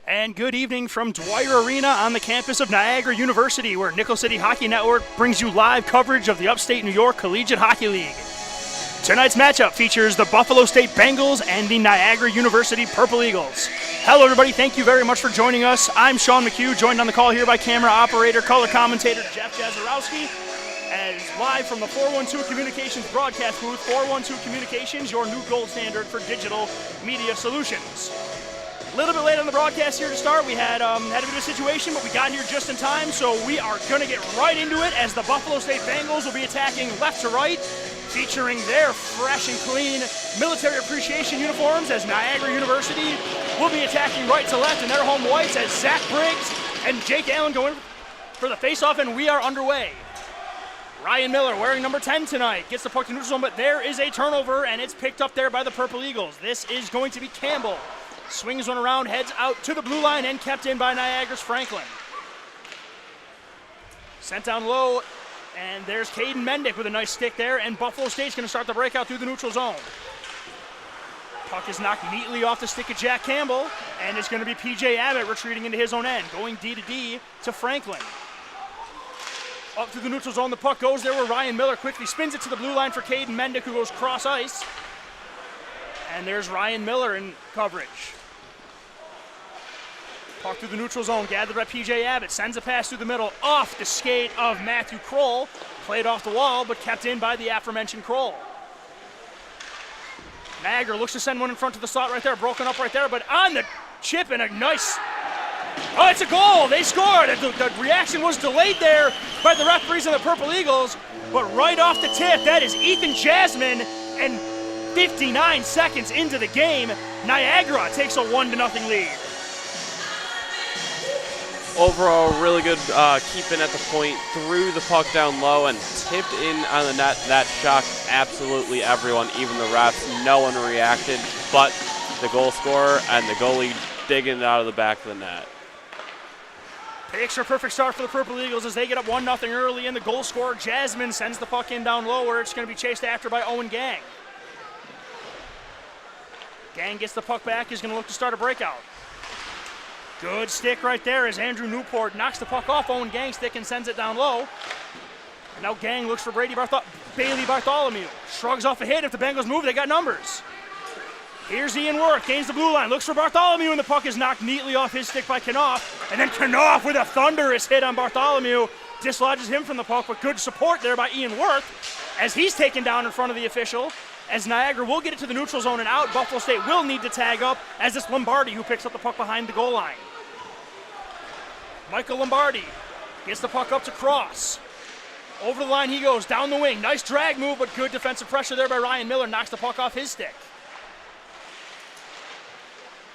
And good evening from Dwyer Arena on the campus of Niagara University, where Nickel City Hockey Network brings you live coverage of the Upstate New York Collegiate Hockey League. Tonight's matchup features the Buffalo State Bengals and the Niagara University Purple Eagles. Hello everybody, thank you very much for joining us. I'm Sean McHugh, joined on the call here by camera operator, color commentator Jeff Jazarowski, as live from the 412 Communications broadcast booth. 412 Communications, your new gold standard for digital media solutions. A little bit late on the broadcast here to start. We had a bit of a situation, but we got here just in time, so we are going to get right into it as the Buffalo State Bengals will be attacking left to right, featuring their fresh and clean military appreciation uniforms, as Niagara University will be attacking right to left in their home whites as Zach Briggs and Jake Allen go in for the face-off, and we are underway. Ryan Miller, wearing number 10 tonight, gets the puck to neutral zone, but there is a turnover, and it's picked up there by the Purple Eagles. This is going to be Campbell. Swings one around, heads out to the blue line, and kept in by Niagara's Franklin. Sent down low, and there's Caden Mendick with a nice stick there, and Buffalo State's going to start the breakout through the neutral zone. Puck is knocked neatly off the stick of Jack Campbell, and it's going to be P.J. Abbott retreating into his own end, going D to D to Franklin. Up through the neutral zone, the puck goes there where Ryan Miller quickly spins it to the blue line for Caden Mendick, who goes cross ice. And there's Ryan Miller in coverage. Puck through the neutral zone, gathered by P.J. Abbott, sends a pass through the middle, off the skate of Matthew Kroll, played off the wall, but kept in by the aforementioned Kroll. Niagara looks to send one in front of the slot right there, broken up right there, but on the chip and a nice, oh, it's a goal, they scored. The reaction was delayed there by the referees and the Purple Eagles, but right off the tip, that is Ethan Jasmine, and 59 seconds into the game, Niagara takes a 1-0 lead. Overall, really good keeping at the point, threw the puck down low and tipped in on the net. That shocked absolutely everyone, even the refs. No one reacted, but the goal scorer and the goalie digging it out of the back of the net. Picture perfect start for the Purple Eagles as they get up 1-0 early, and the goal scorer, Jasmine, sends the puck in down low where it's going to be chased after by Owen Gang. Gang gets the puck back, is going to look to start a breakout. Good stick right there as Andrew Newport knocks the puck off Owen Gang's stick and sends it down low. And now Gang looks for Bailey Bartholomew. Shrugs off a hit. If the Bengals move, they got numbers. Here's Ian Worth, gains the blue line, looks for Bartholomew, and the puck is knocked neatly off his stick by Knopf. And then Knopf with a thunderous hit on Bartholomew dislodges him from the puck, but good support there by Ian Worth as he's taken down in front of the official. As Niagara will get it to the neutral zone and out, Buffalo State will need to tag up as it's Lombardi who picks up the puck behind the goal line. Michael Lombardi gets the puck up to Cross. Over the line he goes, down the wing. Nice drag move, but good defensive pressure there by Ryan Miller. Knocks the puck off his stick.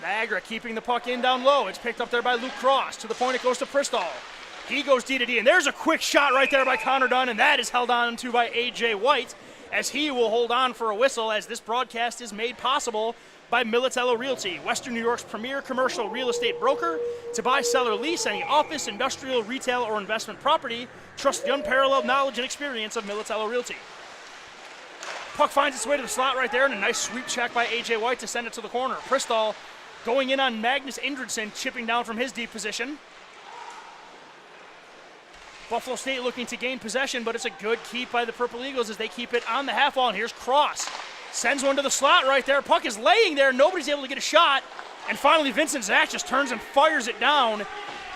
Niagara keeping the puck in down low. It's picked up there by Luke Cross. To the point it goes to Pristall. He goes D to D, and there's a quick shot right there by Connor Dunn, and that is held on to by A.J. White, as he will hold on for a whistle, as this broadcast is made possible by Militello Realty, Western New York's premier commercial real estate broker. To buy, sell, or lease any office, industrial, retail, or investment property, trust the unparalleled knowledge and experience of Militello Realty. Puck finds its way to the slot right there, and a nice sweep check by A.J. White to send it to the corner. Pristall going in on Magnus Indridson, chipping down from his deep position. Buffalo State looking to gain possession, but it's a good keep by the Purple Eagles as they keep it on the half wall. And here's Cross. Sends one to the slot right there. Puck is laying there. Nobody's able to get a shot. And finally, Vincent Zach just turns and fires it down.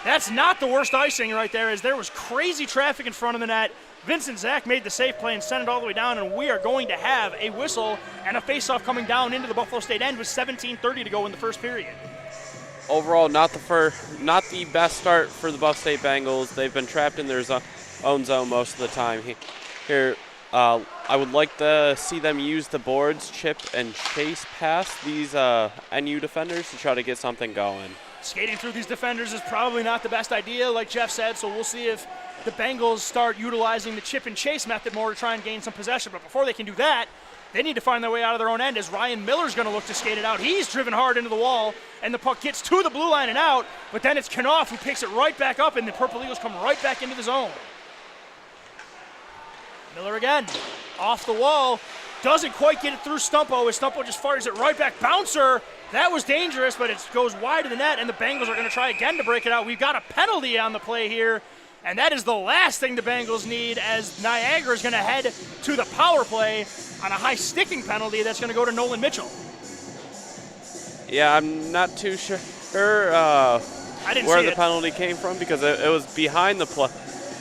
That's not the worst icing right there, as there was crazy traffic in front of the net. Vincent Zach made the safe play and sent it all the way down, and we are going to have a whistle and a faceoff coming down into the Buffalo State end with 17:30 to go in the first period. Overall, not the best start for the Buff State Bengals. They've been trapped in their own zone most of the time. Here, I would like to see them use the boards, chip, and chase past these NU defenders to try to get something going. Skating through these defenders is probably not the best idea, like Jeff said, so we'll see if the Bengals start utilizing the chip and chase method more to try and gain some possession. But before they can do that, they need to find their way out of their own end, as Ryan Miller's going to look to skate it out. He's driven hard into the wall, and the puck gets to the blue line and out, but then it's Knopf who picks it right back up, and the Purple Eagles come right back into the zone. Miller again, off the wall, doesn't quite get it through Stumpo, as Stumpo just fires it right back. Bouncer That was dangerous, but it goes wide of the net, and the Bengals are going to try again to break it out. We've got a penalty on the play here, and that is the last thing the Bengals need, as Niagara is going to head to the power play on a high sticking penalty that's going to go to Nolan Mitchell. Yeah, I'm not too sure where the penalty came from, because it was behind the play.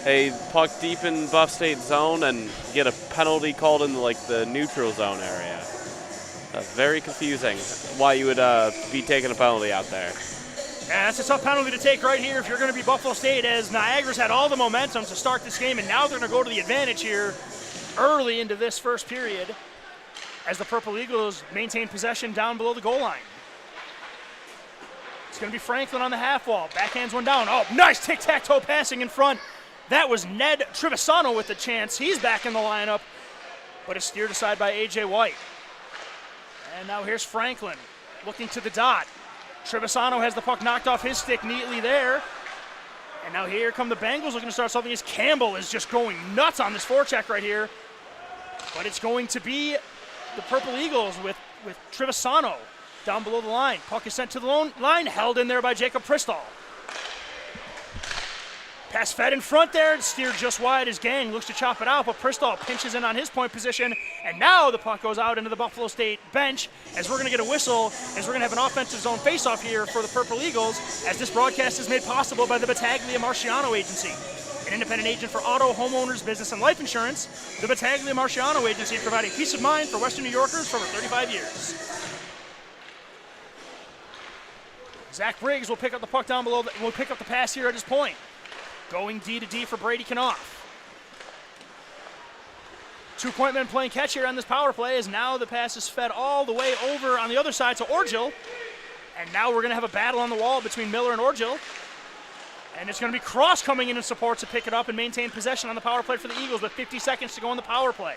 A puck deep in Buff State zone and get a penalty called in the neutral zone area. Very confusing why you would be taking a penalty out there. Yeah, that's a tough penalty to take right here if you're going to be Buffalo State, as Niagara's had all the momentum to start this game, and now they're going to go to the advantage here early into this first period as the Purple Eagles maintain possession down below the goal line. It's going to be Franklin on the half wall. Backhands one down. Oh, nice tic-tac-toe passing in front. That was Ned Trevisano with the chance. He's back in the lineup, but it's steered aside by A.J. White. And now here's Franklin looking to the dot. Trevisano has the puck knocked off his stick neatly there. And now here come the Bengals looking to start something, as Campbell is just going nuts on this forecheck right here. But it's going to be the Purple Eagles with Trevisano down below the line. Puck is sent to the line, held in there by Jacob Pristall. Pass fed in front there and steered just wide as Gang looks to chop it out, but Pristall pinches in on his point position, and now the puck goes out into the Buffalo State bench as we're going to get a whistle, as we're going to have an offensive zone faceoff here for the Purple Eagles, as this broadcast is made possible by the Battaglia Marciano Agency, an independent agent for auto, homeowners, business, and life insurance. The Battaglia Marciano Agency, providing peace of mind for Western New Yorkers for over 35 years. Zach Briggs will pick up the puck down below, will pick up the pass here at his point. Going D to D for Brady Knopf. 2-point men playing catch here on this power play, as now the pass is fed all the way over on the other side to Orgill. And now we're going to have a battle on the wall between Miller and Orgill. And it's going to be Cross coming in support to pick it up and maintain possession on the power play for the Eagles with 50 seconds to go on the power play.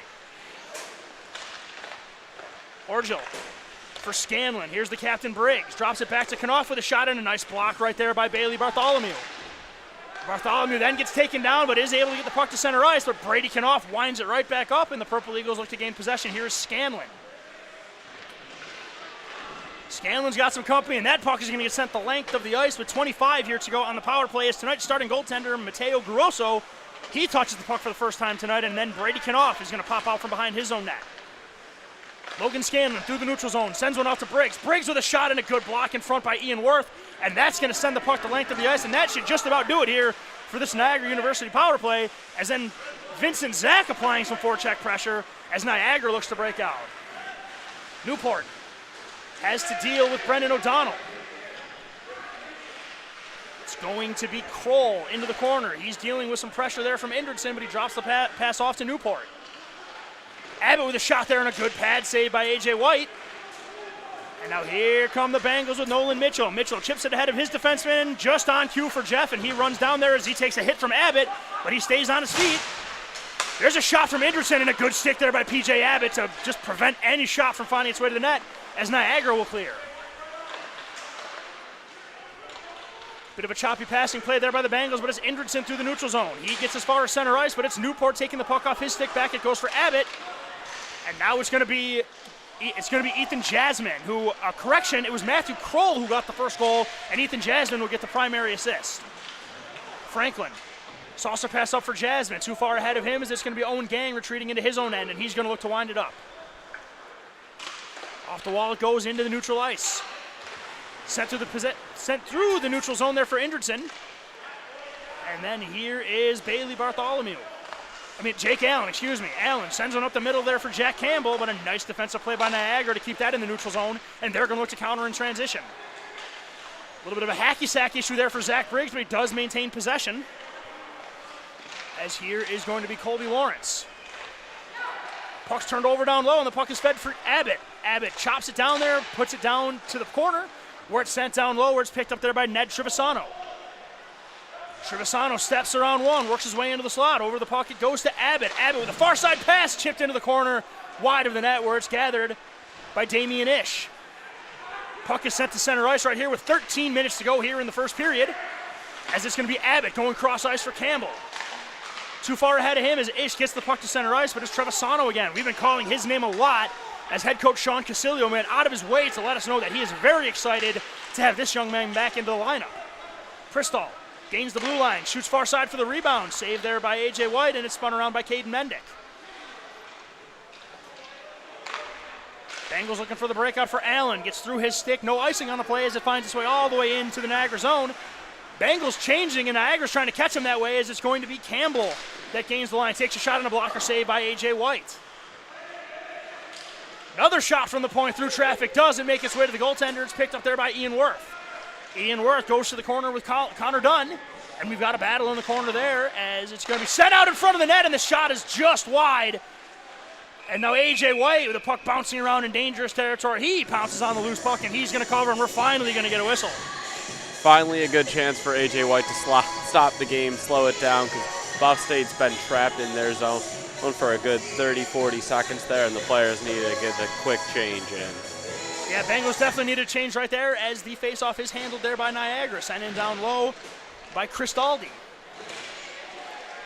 Orgill for Scanlon. Here's the captain, Briggs. Drops it back to Knopf with a shot and a nice block right there by Bailey Bartholomew. Bartholomew then gets taken down, but is able to get the puck to center ice, but Brady Knopf winds it right back up, and the Purple Eagles look to gain possession. Here is Scanlon. Scanlon's got some company, and that puck is going to get sent the length of the ice with 25 here to go on the power play, as tonight's starting goaltender, Mateo Grosso, he touches the puck for the first time tonight, and then Brady Knopf is going to pop out from behind his own net. Logan Scanlon through the neutral zone, sends one out to Briggs. Briggs with a shot and a good block in front by Ian Worth, and that's going to send the puck the length of the ice, and that should just about do it here for this Niagara University power play, as then Vincent Zach applying some forecheck pressure as Niagara looks to break out. Newport has to deal with Brendan O'Donnell. It's going to be Kroll into the corner. He's dealing with some pressure there from Indridson, but he drops the pass off to Newport. Abbott with a shot there and a good pad save by A.J. White. And now here come the Bengals with Nolan Mitchell. Mitchell chips it ahead of his defenseman, just on cue for Jeff, and he runs down there as he takes a hit from Abbott, but he stays on his feet. There's a shot from Indridson and a good stick there by P.J. Abbott to just prevent any shot from finding its way to the net as Niagara will clear. Bit of a choppy passing play there by the Bengals, but it's Indridson through the neutral zone. He gets as far as center ice, but it's Newport taking the puck off his stick back. It goes for Abbott. And now it's going to be Ethan Jasmine, who, correction, it was Matthew Kroll who got the first goal, and Ethan Jasmine will get the primary assist. Franklin, saucer pass up for Jasmine. Too far ahead of him as it's going to be Owen Gang retreating into his own end, and he's going to look to wind it up. Off the wall it goes into the neutral ice. Sent through the neutral zone there for Indridson. And then here is Bailey Bartholomew. Jake Allen, Allen sends one up the middle there for Jack Campbell, but a nice defensive play by Niagara to keep that in the neutral zone, and they're going to look to counter in transition. A little bit of a hacky-sack issue there for Zach Briggs, but he does maintain possession. As here is going to be Colby Lawrence. Puck's turned over down low, and the puck is fed for Abbott. Abbott chops it down there, puts it down to the corner, where it's sent down low, where it's picked up there by Ned Trevisano. Trevisano steps around one, works his way into the slot. Over the puck, it goes to Abbott. Abbott with a far side pass, chipped into the corner, wide of the net, where it's gathered by Damian Ish. Puck is sent to center ice right here with 13 minutes to go here in the first period, as it's going to be Abbott going cross ice for Campbell. Too far ahead of him as Ish gets the puck to center ice, but it's Trevisano again. We've been calling his name a lot as head coach Sean Casilio went out of his way to let us know that he is very excited to have this young man back into the lineup. Kristall gains the blue line, shoots far side for the rebound. Saved there by A.J. White, and it's spun around by Caden Mendick. Bengals looking for the breakout for Allen. Gets through his stick. No icing on the play as it finds its way all the way into the Niagara zone. Bengals changing, and Niagara's trying to catch him that way as it's going to be Campbell that gains the line. Takes a shot and a blocker save by A.J. White. Another shot from the point through traffic. Doesn't make its way to the goaltender. It's picked up there by Ian Worth. Ian Worth goes to the corner with Connor Dunn. And we've got a battle in the corner there as it's going to be sent out in front of the net, and the shot is just wide. And now A.J. White with the puck bouncing around in dangerous territory. He pounces on the loose puck, and he's going to cover, and we're finally going to get a whistle. Finally a good chance for A.J. White to stop the game, slow it down, because Buff State's been trapped in their zone for a good 30, 40 seconds there, and the players need to get a quick change in. Yeah, Bengals definitely need a change right there as the faceoff is handled there by Niagara. Sent in down low by Cristaldi.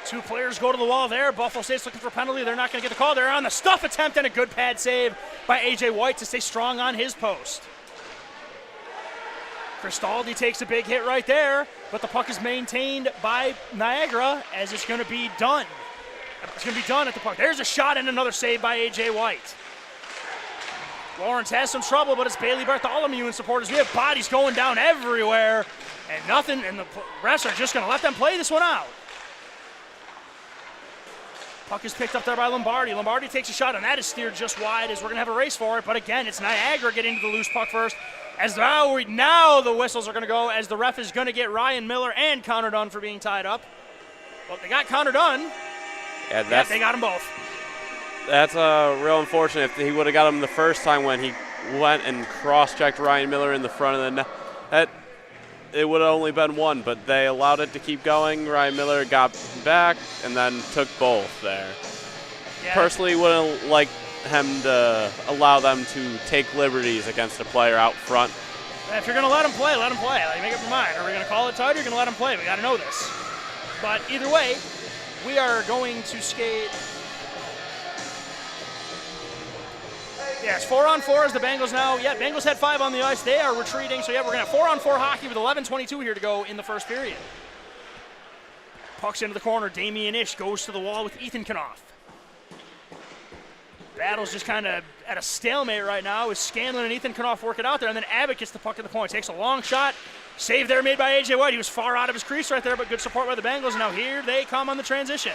Two players go to the wall there. Buffalo State's looking for a penalty. They're not going to get the call. They're on the stuff attempt, and a good pad save by A.J. White to stay strong on his post. Cristaldi takes a big hit right there, but the puck is maintained by Niagara as it's going to be done. It's going to be done at the puck. There's a shot and another save by A.J. White. Lawrence has some trouble, but it's Bailey Bartholomew and supporters. We have bodies going down everywhere, and nothing, and the refs are just going to let them play this one out. Puck is picked up there by Lombardi. Lombardi takes a shot, and that is steered just wide as we're going to have a race for it. But again, it's Niagara getting to the loose puck first. As now the whistles are going to go as the ref is going to get Ryan Miller and Connor Dunn for being tied up. Well, they got Connor Dunn. Yeah, they got them both. That's real unfortunate. If he would have got him the first time when he went and cross-checked Ryan Miller in the front of the net, it would have only been one, but they allowed it to keep going. Ryan Miller got back and then took both there. Yeah. Personally, wouldn't like him to allow them to take liberties against a player out front. If you're going to let him play, let him play. Like, make up your mind. Are we going to call it tight or are you going to let him play? We got to know this. But either way, we are going to skate. Yeah, it's 4-on-4 as the Bengals now. Yeah, Bengals had 5 on the ice. They are retreating. So, yeah, we're going to have 4-on-4 hockey with 11:22 here to go in the first period. Puck's into the corner. Damian Ish goes to the wall with Ethan Knopf. Battle's just kind of at a stalemate right now as Scanlon and Ethan Knopf work it out there. And then Abbott gets the puck at the point. Takes a long shot. Save there made by A.J. White. He was far out of his crease right there, but good support by the Bengals. And now here they come on the transition.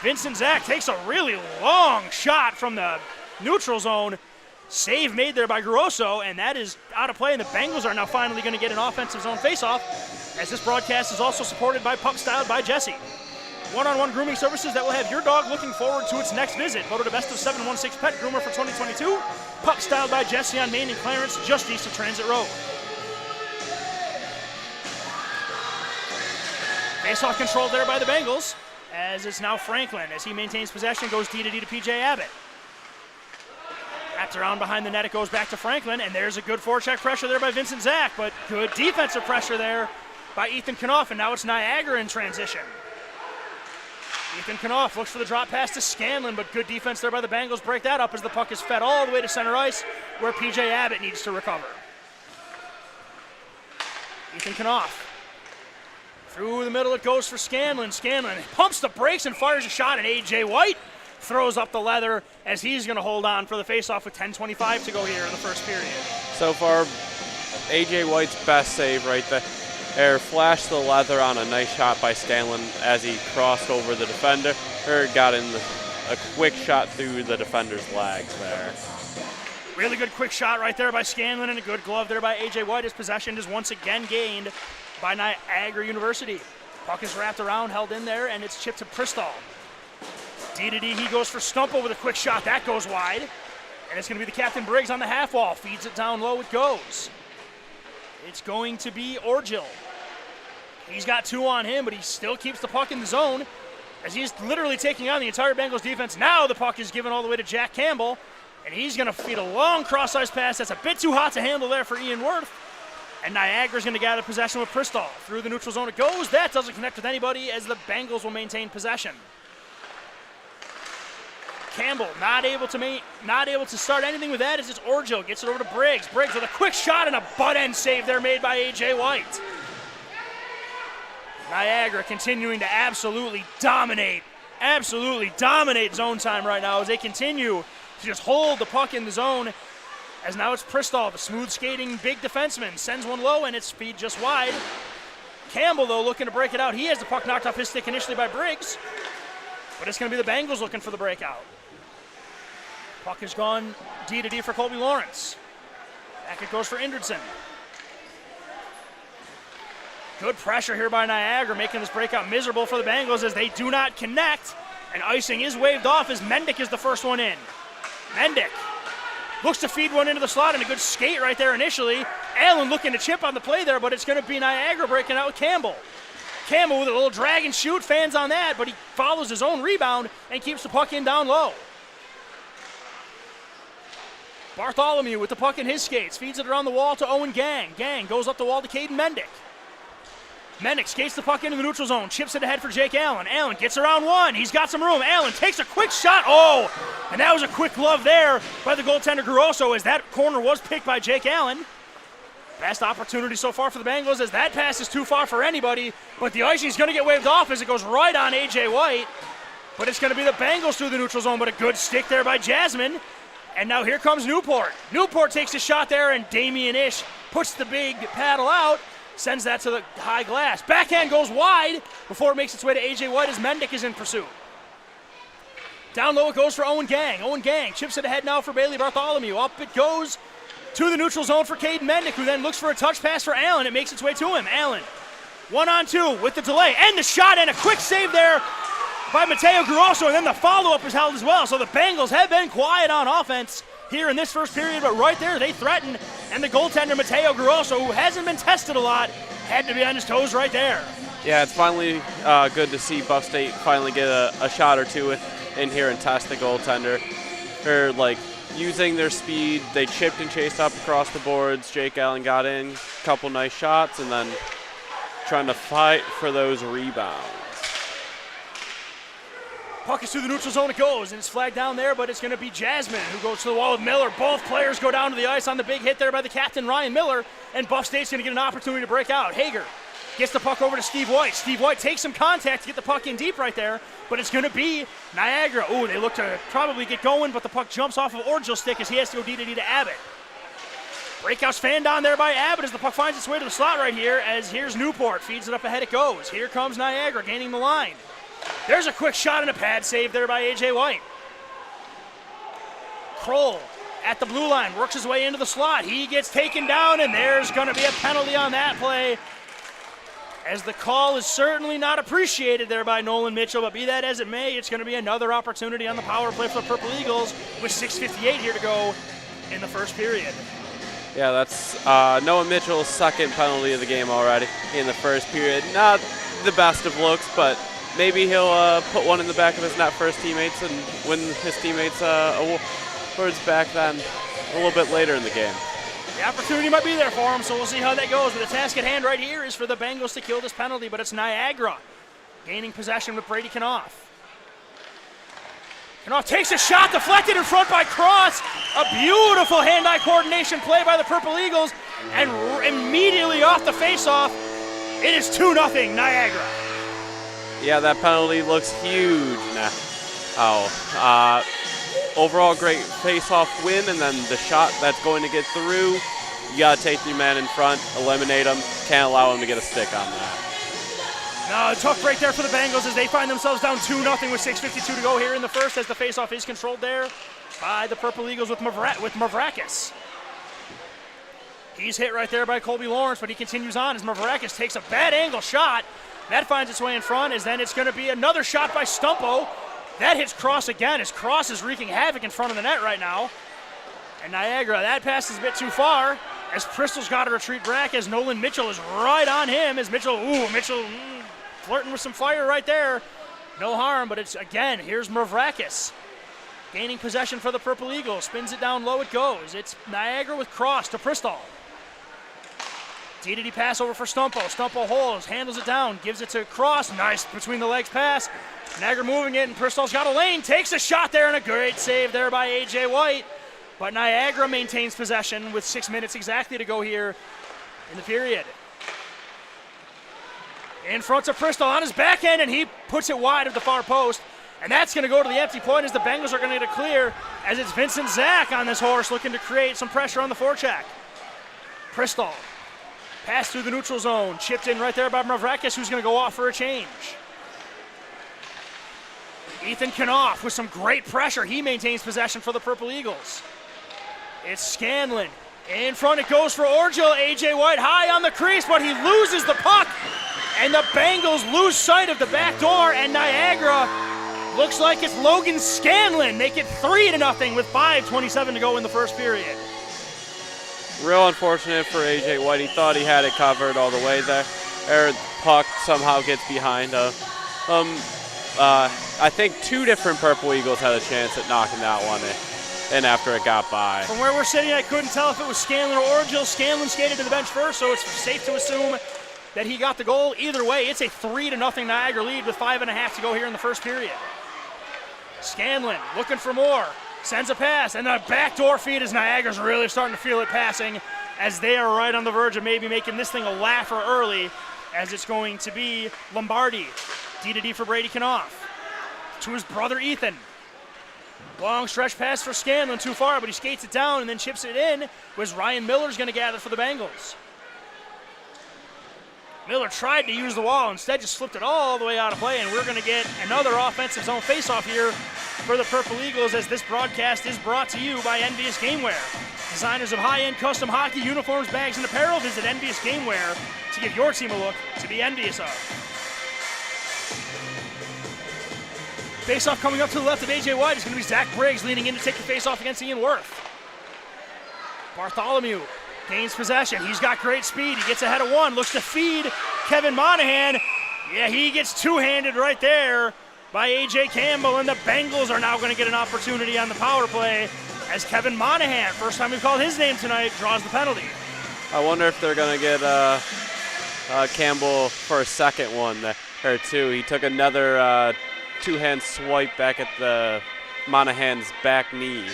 Vincent Zach takes a really long shot from the neutral zone. Save made there by Grosso, and that is out of play, and the Bengals are now finally going to get an offensive zone faceoff, as this broadcast is also supported by Pup Styled by Jesse. One-on-one grooming services that will have your dog looking forward to its next visit. Voted a Best of 716 Pet Groomer for 2022. Pup Styled by Jesse on Main and Clarence, just east of Transit Road. Faceoff controlled there by the Bengals, as it's now Franklin. As he maintains possession, goes D-to-D to P.J. Abbott. Wrapped around behind the net, it goes back to Franklin, and there's a good forecheck pressure there by Vincent Zach, but good defensive pressure there by Ethan Knopf, and now it's Niagara in transition. Ethan Knopf looks for the drop pass to Scanlon, but good defense there by the Bengals. Break that up as the puck is fed all the way to center ice, where P.J. Abbott needs to recover. Ethan Knopf. Through the middle it goes for Scanlon. Scanlon pumps the brakes and fires a shot, and A.J. White throws up the leather as he's going to hold on for the faceoff with 10:25 to go here in the first period. So far, A.J. White's best save right there. Flashed the leather on a nice shot by Scanlon as he crossed over the defender. Got in a quick shot through the defender's legs there. Really good quick shot right there by Scanlon, and a good glove there by A.J. White. His possession is once again gained by Niagara University. Puck is wrapped around, held in there, and it's chipped to Pristall. D-to-D, he goes for Stumple with a quick shot. That goes wide. And it's going to be the Captain Briggs on the half wall. Feeds it down low, it goes. It's going to be Orgill. He's got 2 on him, but he still keeps the puck in the zone as he's literally taking on the entire Bengals defense. Now the puck is given all the way to Jack Campbell, and he's going to feed a long cross-ice pass. That's a bit too hot to handle there for Ian Worth. And Niagara's going to gather possession with Pristall. Through the neutral zone it goes. That doesn't connect with anybody as the Bengals will maintain possession. Campbell not able to start anything with that as it's Orjo. Gets it over to Briggs. Briggs with a quick shot and a butt-end save there made by A.J. White. Niagara continuing to absolutely dominate zone time right now as they continue to just hold the puck in the zone. As now it's Pristall, the smooth skating big defenseman, sends one low and it's feed just wide. Campbell, though, looking to break it out. He has the puck knocked off his stick initially by Briggs, but it's going to be the Bengals looking for the breakout. Puck has gone D to D for Colby Lawrence. Back it goes for Indridson. Good pressure here by Niagara, making this breakout miserable for the Bengals as they do not connect, and icing is waved off as Mendick is the first one in. Mendick looks to feed one into the slot and a good skate right there initially. Allen looking to chip on the play there, but it's going to be Niagara breaking out with Campbell. Campbell with a little drag and shoot, fans on that, but he follows his own rebound and keeps the puck in down low. Bartholomew with the puck in his skates, feeds it around the wall to Owen Gang. Gang goes up the wall to Caden Mendick. Mendick skates the puck into the neutral zone, chips it ahead for Jake Allen. Allen gets around one, he's got some room. Allen takes a quick shot, and that was a quick glove there by the goaltender Grosso as that corner was picked by Jake Allen. Best opportunity so far for the Bengals as that pass is too far for anybody, but the icing is going to get waved off as it goes right on A.J. White. But it's going to be the Bengals through the neutral zone, but a good stick there by Jasmine. And now here comes Newport. Newport takes a shot there, and Damian Ish puts the big paddle out, sends that to the high glass. Backhand goes wide before it makes its way to A.J. White as Mendick is in pursuit. Down low it goes for Owen Gang. Owen Gang chips it ahead now for Bailey Bartholomew. Up it goes to the neutral zone for Caden Mendick, who then looks for a touch pass for Allen. It makes its way to him. Allen, 1-on-2 with the delay, and the shot, and a quick save there by Mateo Grosso, and then the follow-up is held as well. So the Bengals have been quiet on offense here in this first period, but right there they threatened, and the goaltender Mateo Grosso, who hasn't been tested a lot, had to be on his toes right there. Yeah, it's finally good to see Buff State finally get a shot or two in here and test the goaltender. They're using their speed. They chipped and chased up across the boards. Jake Allen got in, a couple nice shots, and then trying to fight for those rebounds. Puck is through the neutral zone, it goes, and it's flagged down there, but it's going to be Jasmine who goes to the wall with Miller. Both players go down to the ice on the big hit there by the captain, Ryan Miller, and Buff State's going to get an opportunity to break out. Hager gets the puck over to Steve White. Steve White takes some contact to get the puck in deep right there, but it's going to be Niagara. Ooh, they look to probably get going, but the puck jumps off of Orgel's stick as he has to go D to D to Abbott. Breakout's fanned on there by Abbott as the puck finds its way to the slot right here, as here's Newport, feeds it up ahead it goes. Here comes Niagara gaining the line. There's a quick shot and a pad save there by A.J. White. Kroll at the blue line, works his way into the slot. He gets taken down, and there's going to be a penalty on that play, as the call is certainly not appreciated there by Nolan Mitchell, but be that as it may, it's going to be another opportunity on the power play for the Purple Eagles with 6:58 here to go in the first period. Yeah, that's Noah Mitchell's second penalty of the game already in the first period. Not the best of looks, but maybe he'll put one in the back of his net for his teammates and win his teammates towards back then a little bit later in the game. The opportunity might be there for him, so we'll see how that goes. But the task at hand right here is for the Bengals to kill this penalty, but it's Niagara gaining possession with Brady Knopf. Knopf takes a shot, deflected in front by Cross. A beautiful hand-eye coordination play by the Purple Eagles, and immediately off the face-off, it is 2-0 Niagara. Yeah, that penalty looks huge now. Overall great face-off win, and then the shot that's going to get through, you got to take your man in front, eliminate him, can't allow him to get a stick on that. No, tough break there for the Bengals as they find themselves down 2-0 with 6:52 to go here in the first, as the face-off is controlled there by the Purple Eagles with Mavrakis. He's hit right there by Colby Lawrence, but he continues on as Mavrakis takes a bad angle shot. That finds its way in front, as then it's going to be another shot by Stumpo. That hits Cross again, as Cross is wreaking havoc in front of the net right now. And Niagara, that pass is a bit too far, as Bristol's got to retreat back, as Nolan Mitchell is right on him, as Mitchell flirting with some fire right there. No harm, but it's, again, here's Mavrakis gaining possession for the Purple Eagles. Spins it down low, it goes. It's Niagara with Cross to Bristol. D pass over for Stumpo. Stumpo holds, handles it down, gives it to Cross. Nice between the legs pass. Niagara moving it, and Bristol's got a lane. Takes a shot there, and a great save there by A.J. White. But Niagara maintains possession with 6 minutes exactly to go here in the period. In front of Bristol on his backhand, and he puts it wide of the far post. And that's going to go to the empty point as the Bengals are going to get a clear, as it's Vincent Zach on this horse looking to create some pressure on the forecheck. Bristol. Pass through the neutral zone, chipped in right there by Mavrakis, who's going to go off for a change. Ethan Knopf with some great pressure. He maintains possession for the Purple Eagles. It's Scanlon. In front it goes for Orgill. A.J. White high on the crease, but he loses the puck. And the Bengals lose sight of the back door, and Niagara looks like it's Logan Scanlon. Make it 3-0 with 5:27 to go in the first period. Real unfortunate for A.J. White. He thought he had it covered all the way there. The puck somehow gets behind him. I think two different Purple Eagles had a chance at knocking that one in after it got by. From where we're sitting, I couldn't tell if it was Scanlon or Orgill. Scanlon skated to the bench first, so it's safe to assume that he got the goal. Either way, it's a 3-0 Niagara lead with 5.5 to go here in the first period. Scanlon looking for more. Sends a pass, and the backdoor feed as Niagara's really starting to feel it passing, as they are right on the verge of maybe making this thing a laugher early, as it's going to be Lombardi. D for Brady Knopf. To his brother Ethan. Long stretch pass for Scanlon, too far, but he skates it down and then chips it in, was Ryan Miller's going to gather for the Bengals. Miller tried to use the wall, instead just flipped it all the way out of play, and we're going to get another offensive zone faceoff here for the Purple Eagles, as this broadcast is brought to you by Envious Gameware. Designers of high-end custom hockey uniforms, bags, and apparel. Visit Envious Gameware to give your team a look to be envious of. Faceoff coming up to the left of A.J. White is going to be Zach Briggs leaning in to take the faceoff against Ian Worth. Bartholomew gains possession. He's got great speed. He gets ahead of one, looks to feed Kevin Monahan. Yeah, he gets two-handed right there by A.J. Campbell, and the Bengals are now going to get an opportunity on the power play as Kevin Monahan, first time we've called his name tonight, draws the penalty. I wonder if they're going to get Campbell for a second one there too. He took another two-hand swipe back at the Monahan's back knee.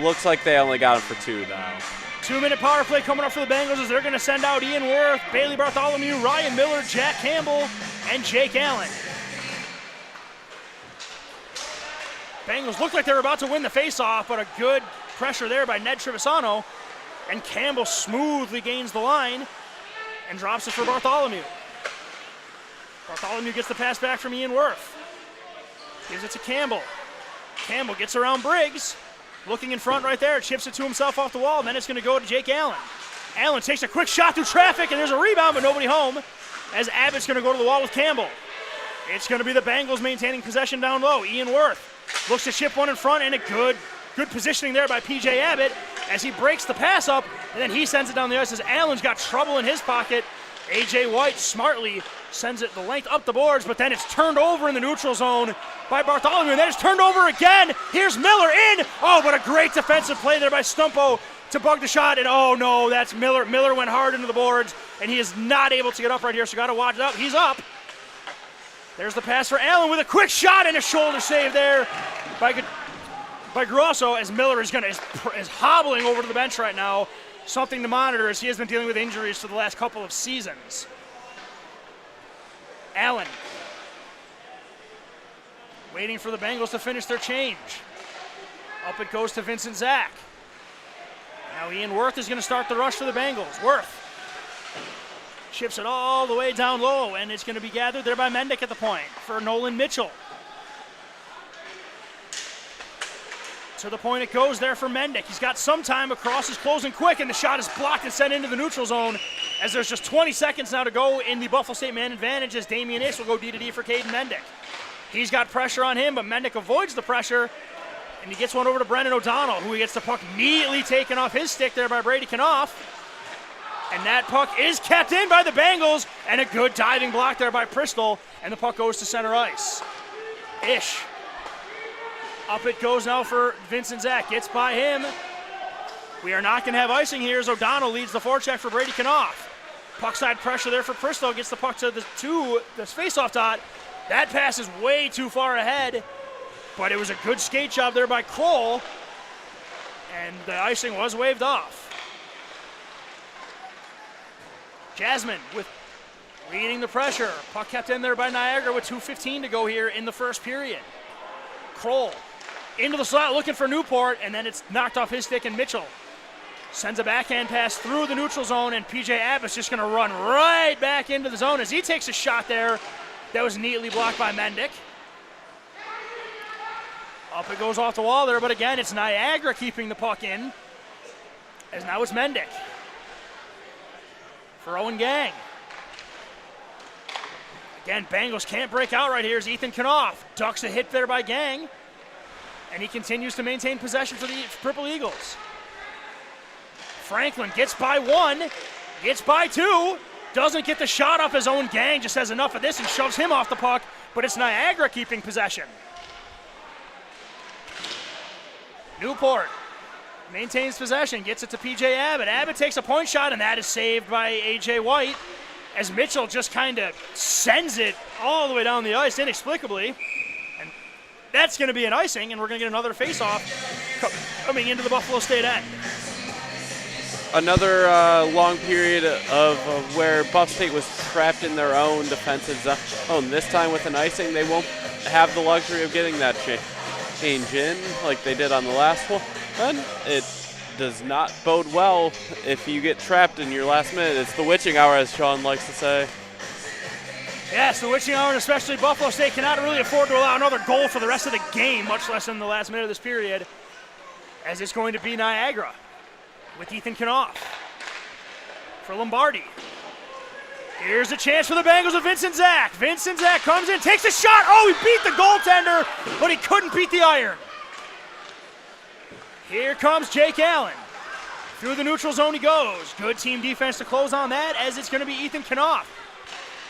Looks like they only got him for two, though. 2-minute power play coming up for the Bengals as they're going to send out Ian Worth, Bailey Bartholomew, Ryan Miller, Jack Campbell, and Jake Allen. Bengals looked like they were about to win the faceoff, but a good pressure there by Ned Trevisano, and Campbell smoothly gains the line and drops it for Bartholomew. Bartholomew gets the pass back from Ian Worth. Gives it to Campbell. Campbell gets around Briggs. Looking in front right there, chips it to himself off the wall, and then it's going to go to Jake Allen. Allen takes a quick shot through traffic, and there's a rebound, but nobody home, as Abbott's going to go to the wall with Campbell. It's going to be the Bengals maintaining possession down low. Ian Worth looks to chip one in front, and a good positioning there by P.J. Abbott as he breaks the pass up, and then he sends it down the ice as Allen's got trouble in his pocket. A.J. White smartly sends it the length up the boards, but then it's turned over in the neutral zone by Bartholomew, and then it's turned over again. Here's Miller in. Oh, but a great defensive play there by Stumpo to bug the shot, and oh no, that's Miller. Miller went hard into the boards, and he is not able to get up right here, so got to watch it out. He's up. There's the pass for Allen with a quick shot and a shoulder save there by Grosso, as Miller is hobbling over to the bench right now. Something to monitor as he has been dealing with injuries for the last couple of seasons. Allen waiting for the Bengals to finish their change. Up it goes to Vincent Zach. Now Ian Worth is going to start the rush for the Bengals. Worth chips it all the way down low, and it's going to be gathered there by Mendick at the point for Nolan Mitchell. To the point it goes there for Mendick. He's got some time across, is closing quick, and the shot is blocked and sent into the neutral zone as there's just 20 seconds now to go in the Buffalo State man advantage as Damian Ish will go D-to-D for Caden Mendick. He's got pressure on him, but Mendick avoids the pressure, and he gets one over to Brendan O'Donnell, who gets the puck neatly taken off his stick there by Brady Knopf. And that puck is kept in by the Bengals, and a good diving block there by Bristol, and the puck goes to center ice. Ish. Up it goes now for Vincent Zach. Gets by him. We are not going to have icing here as O'Donnell leads the forecheck for Brady Knopf. Puck side pressure there for Bristow, gets the puck to the face-off dot. That pass is way too far ahead, but it was a good skate job there by Kroll, and the icing was waved off. Jasmine with leading the pressure. Puck kept in there by Niagara with 2:15 to go here in the first period. Kroll into the slot looking for Newport, and then it's knocked off his stick, and Mitchell sends a backhand pass through the neutral zone, and PJ Abbott's just going to run right back into the zone as he takes a shot there that was neatly blocked by Mendick. Up it goes off the wall there, but again, it's Niagara keeping the puck in, as now it's Mendick for Owen Gang. Again, Bengals can't break out right here as Ethan Knopf ducks a hit there by Gang, and he continues to maintain possession for the Purple Eagles. Franklin gets by one, gets by two, doesn't get the shot off his own. Gang just has enough of this and shoves him off the puck, but it's Niagara keeping possession. Newport maintains possession, gets it to PJ Abbott. Abbott takes a point shot, and that is saved by AJ White as Mitchell just kind of sends it all the way down the ice inexplicably. And that's going to be an icing, and we're going to get another face-off coming into the Buffalo State end. Another long period of where Buff State was trapped in their own defensive zone. This time with an icing, they won't have the luxury of getting that change in like they did on the last one. It does not bode well if you get trapped in your last minute. It's the witching hour, as Sean likes to say. Yes, the witching hour, and especially Buffalo State cannot really afford to allow another goal for the rest of the game, much less in the last minute of this period, as it's going to be Niagara with Ethan Knopf for Lombardi. Here's a chance for the Bengals with Vincent Zach. Vincent Zach comes in, takes a shot. Oh, he beat the goaltender, but he couldn't beat the iron. Here comes Jake Allen. Through the neutral zone he goes. Good team defense to close on that, as it's going to be Ethan Knopf.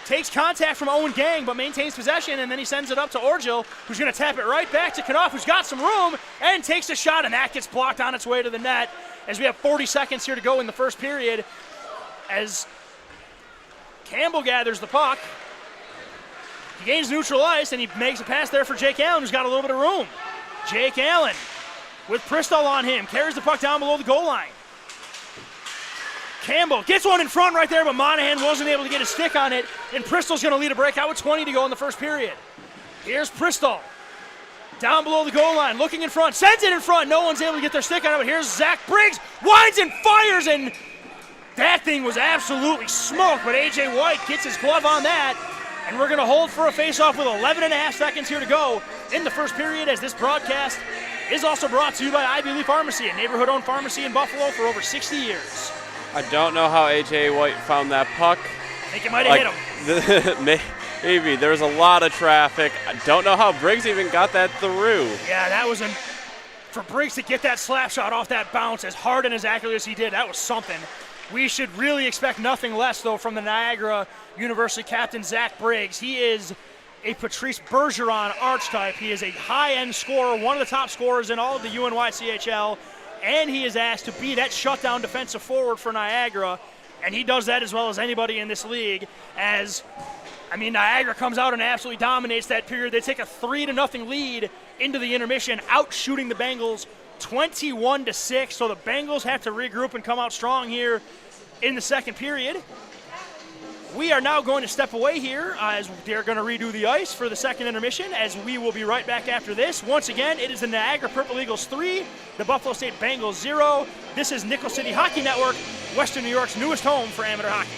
Takes contact from Owen Gang, but maintains possession, and then he sends it up to Orgill, who's going to tap it right back to Knopf, who's got some room, and takes a shot, and that gets blocked on its way to the net, as we have 40 seconds here to go in the first period, as Campbell gathers the puck. He gains neutral ice, and he makes a pass there for Jake Allen, who's got a little bit of room. Jake Allen with Bristol on him, carries the puck down below the goal line. Campbell gets one in front right there, but Monahan wasn't able to get his stick on it, and Bristol's going to lead a breakout with 20 to go in the first period. Here's Bristol, down below the goal line, looking in front, sends it in front. No one's able to get their stick on it, but here's Zach Briggs, winds and fires, and that thing was absolutely smoked, but AJ White gets his glove on that, and we're going to hold for a face-off with 11 and a half seconds here to go in the first period, as this broadcast is also brought to you by Ivy Lee Pharmacy, a neighborhood-owned pharmacy in Buffalo for over 60 years. I don't know how AJ White found that puck. I think it might have hit him. Maybe. There was a lot of traffic. I don't know how Briggs even got that through. Yeah, that was for Briggs to get that slap shot off that bounce as hard and as accurate as he did, that was something. We should really expect nothing less, though, from the Niagara University captain, Zach Briggs. He is a Patrice Bergeron archetype. He is a high-end scorer, one of the top scorers in all of the UNYCHL, and he is asked to be that shutdown defensive forward for Niagara, and he does that as well as anybody in this league. Niagara comes out and absolutely dominates that period. They take a 3-0 lead into the intermission, out-shooting the Bengals 21-6, so the Bengals have to regroup and come out strong here in the second period. We are now going to step away here as they're going to redo the ice for the second intermission, as we will be right back after this. Once again, it is the Niagara Purple Eagles 3, the Buffalo State Bengals 0. This is Nickel City Hockey Network, Western New York's newest home for amateur hockey.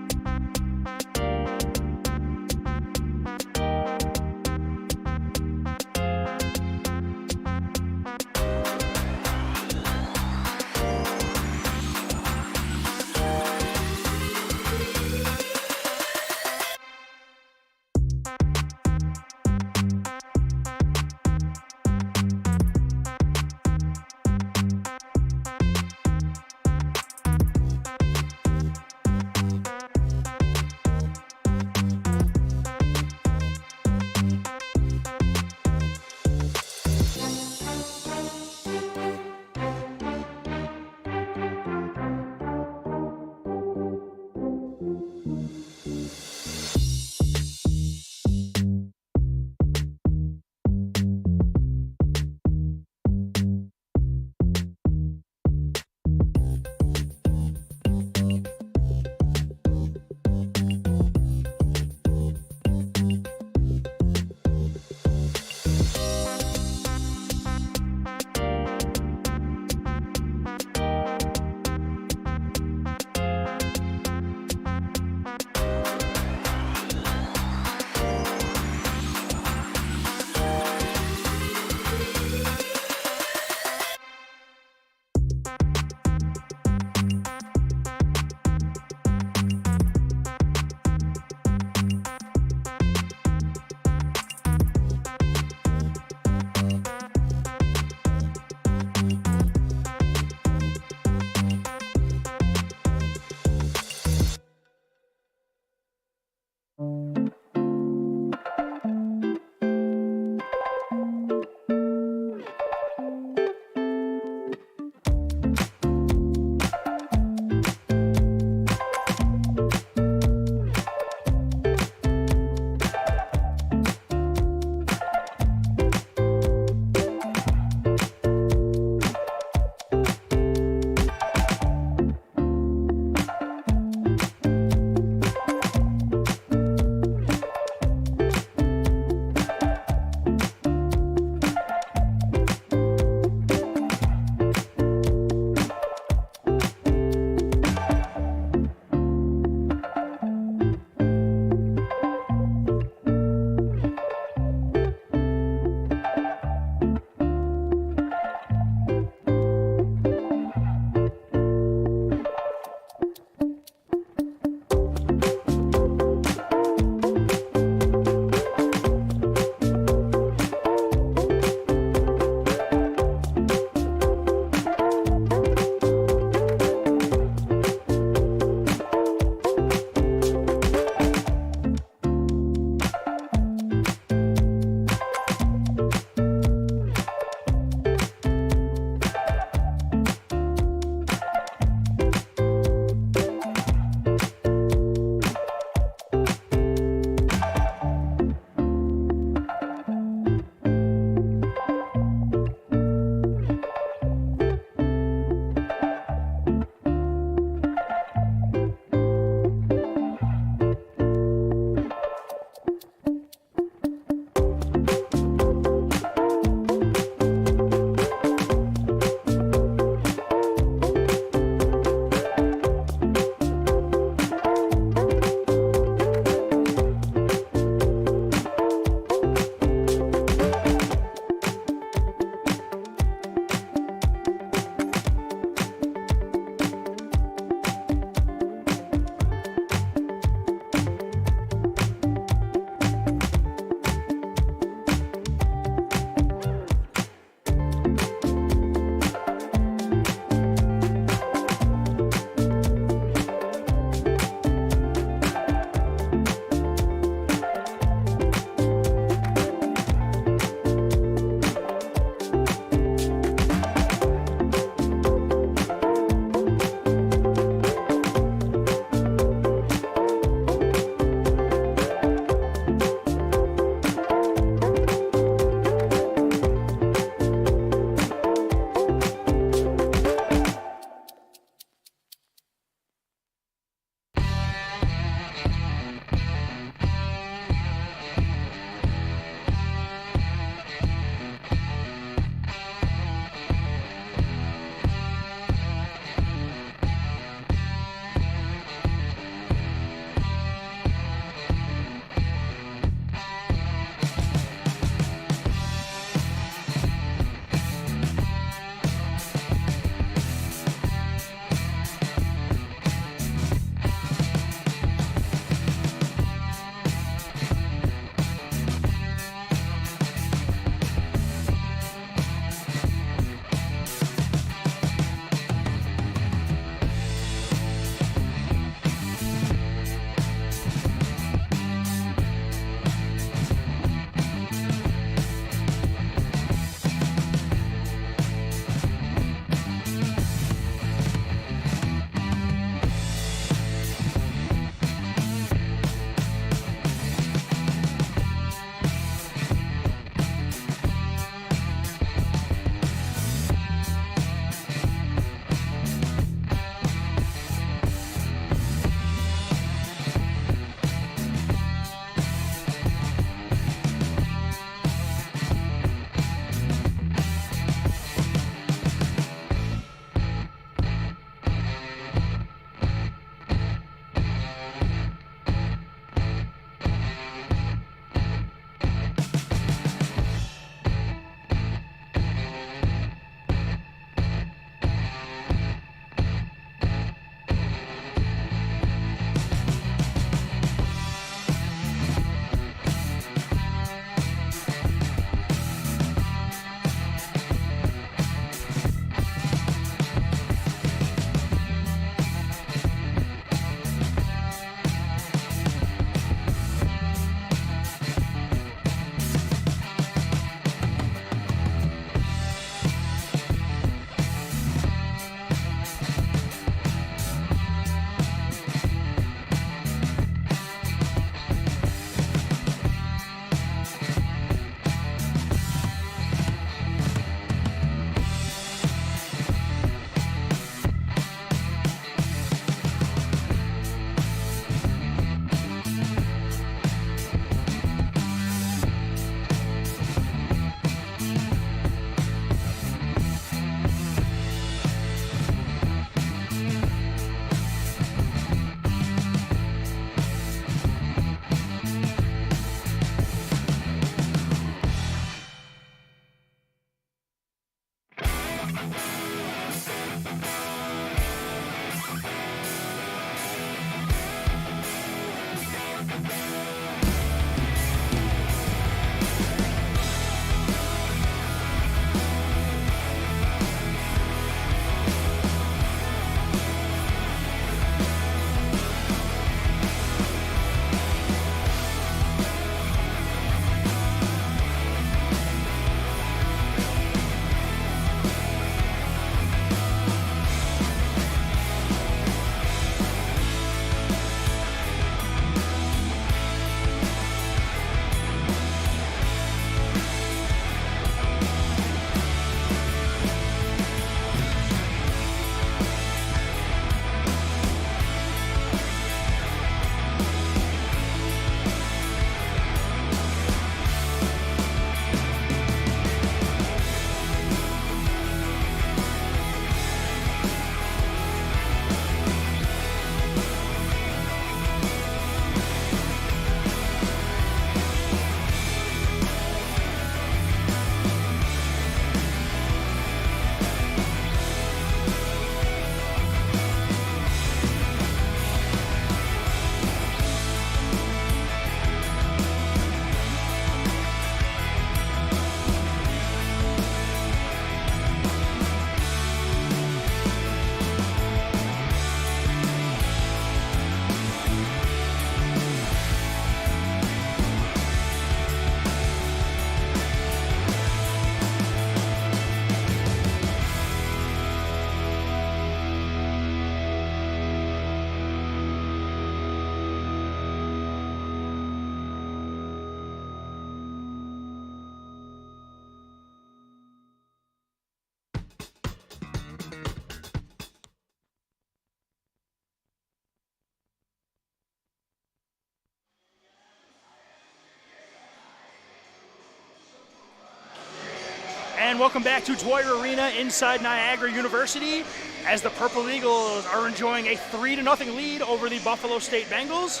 And welcome back to Dwyer Arena inside Niagara University as the Purple Eagles are enjoying a 3-0 lead over the Buffalo State Bengals.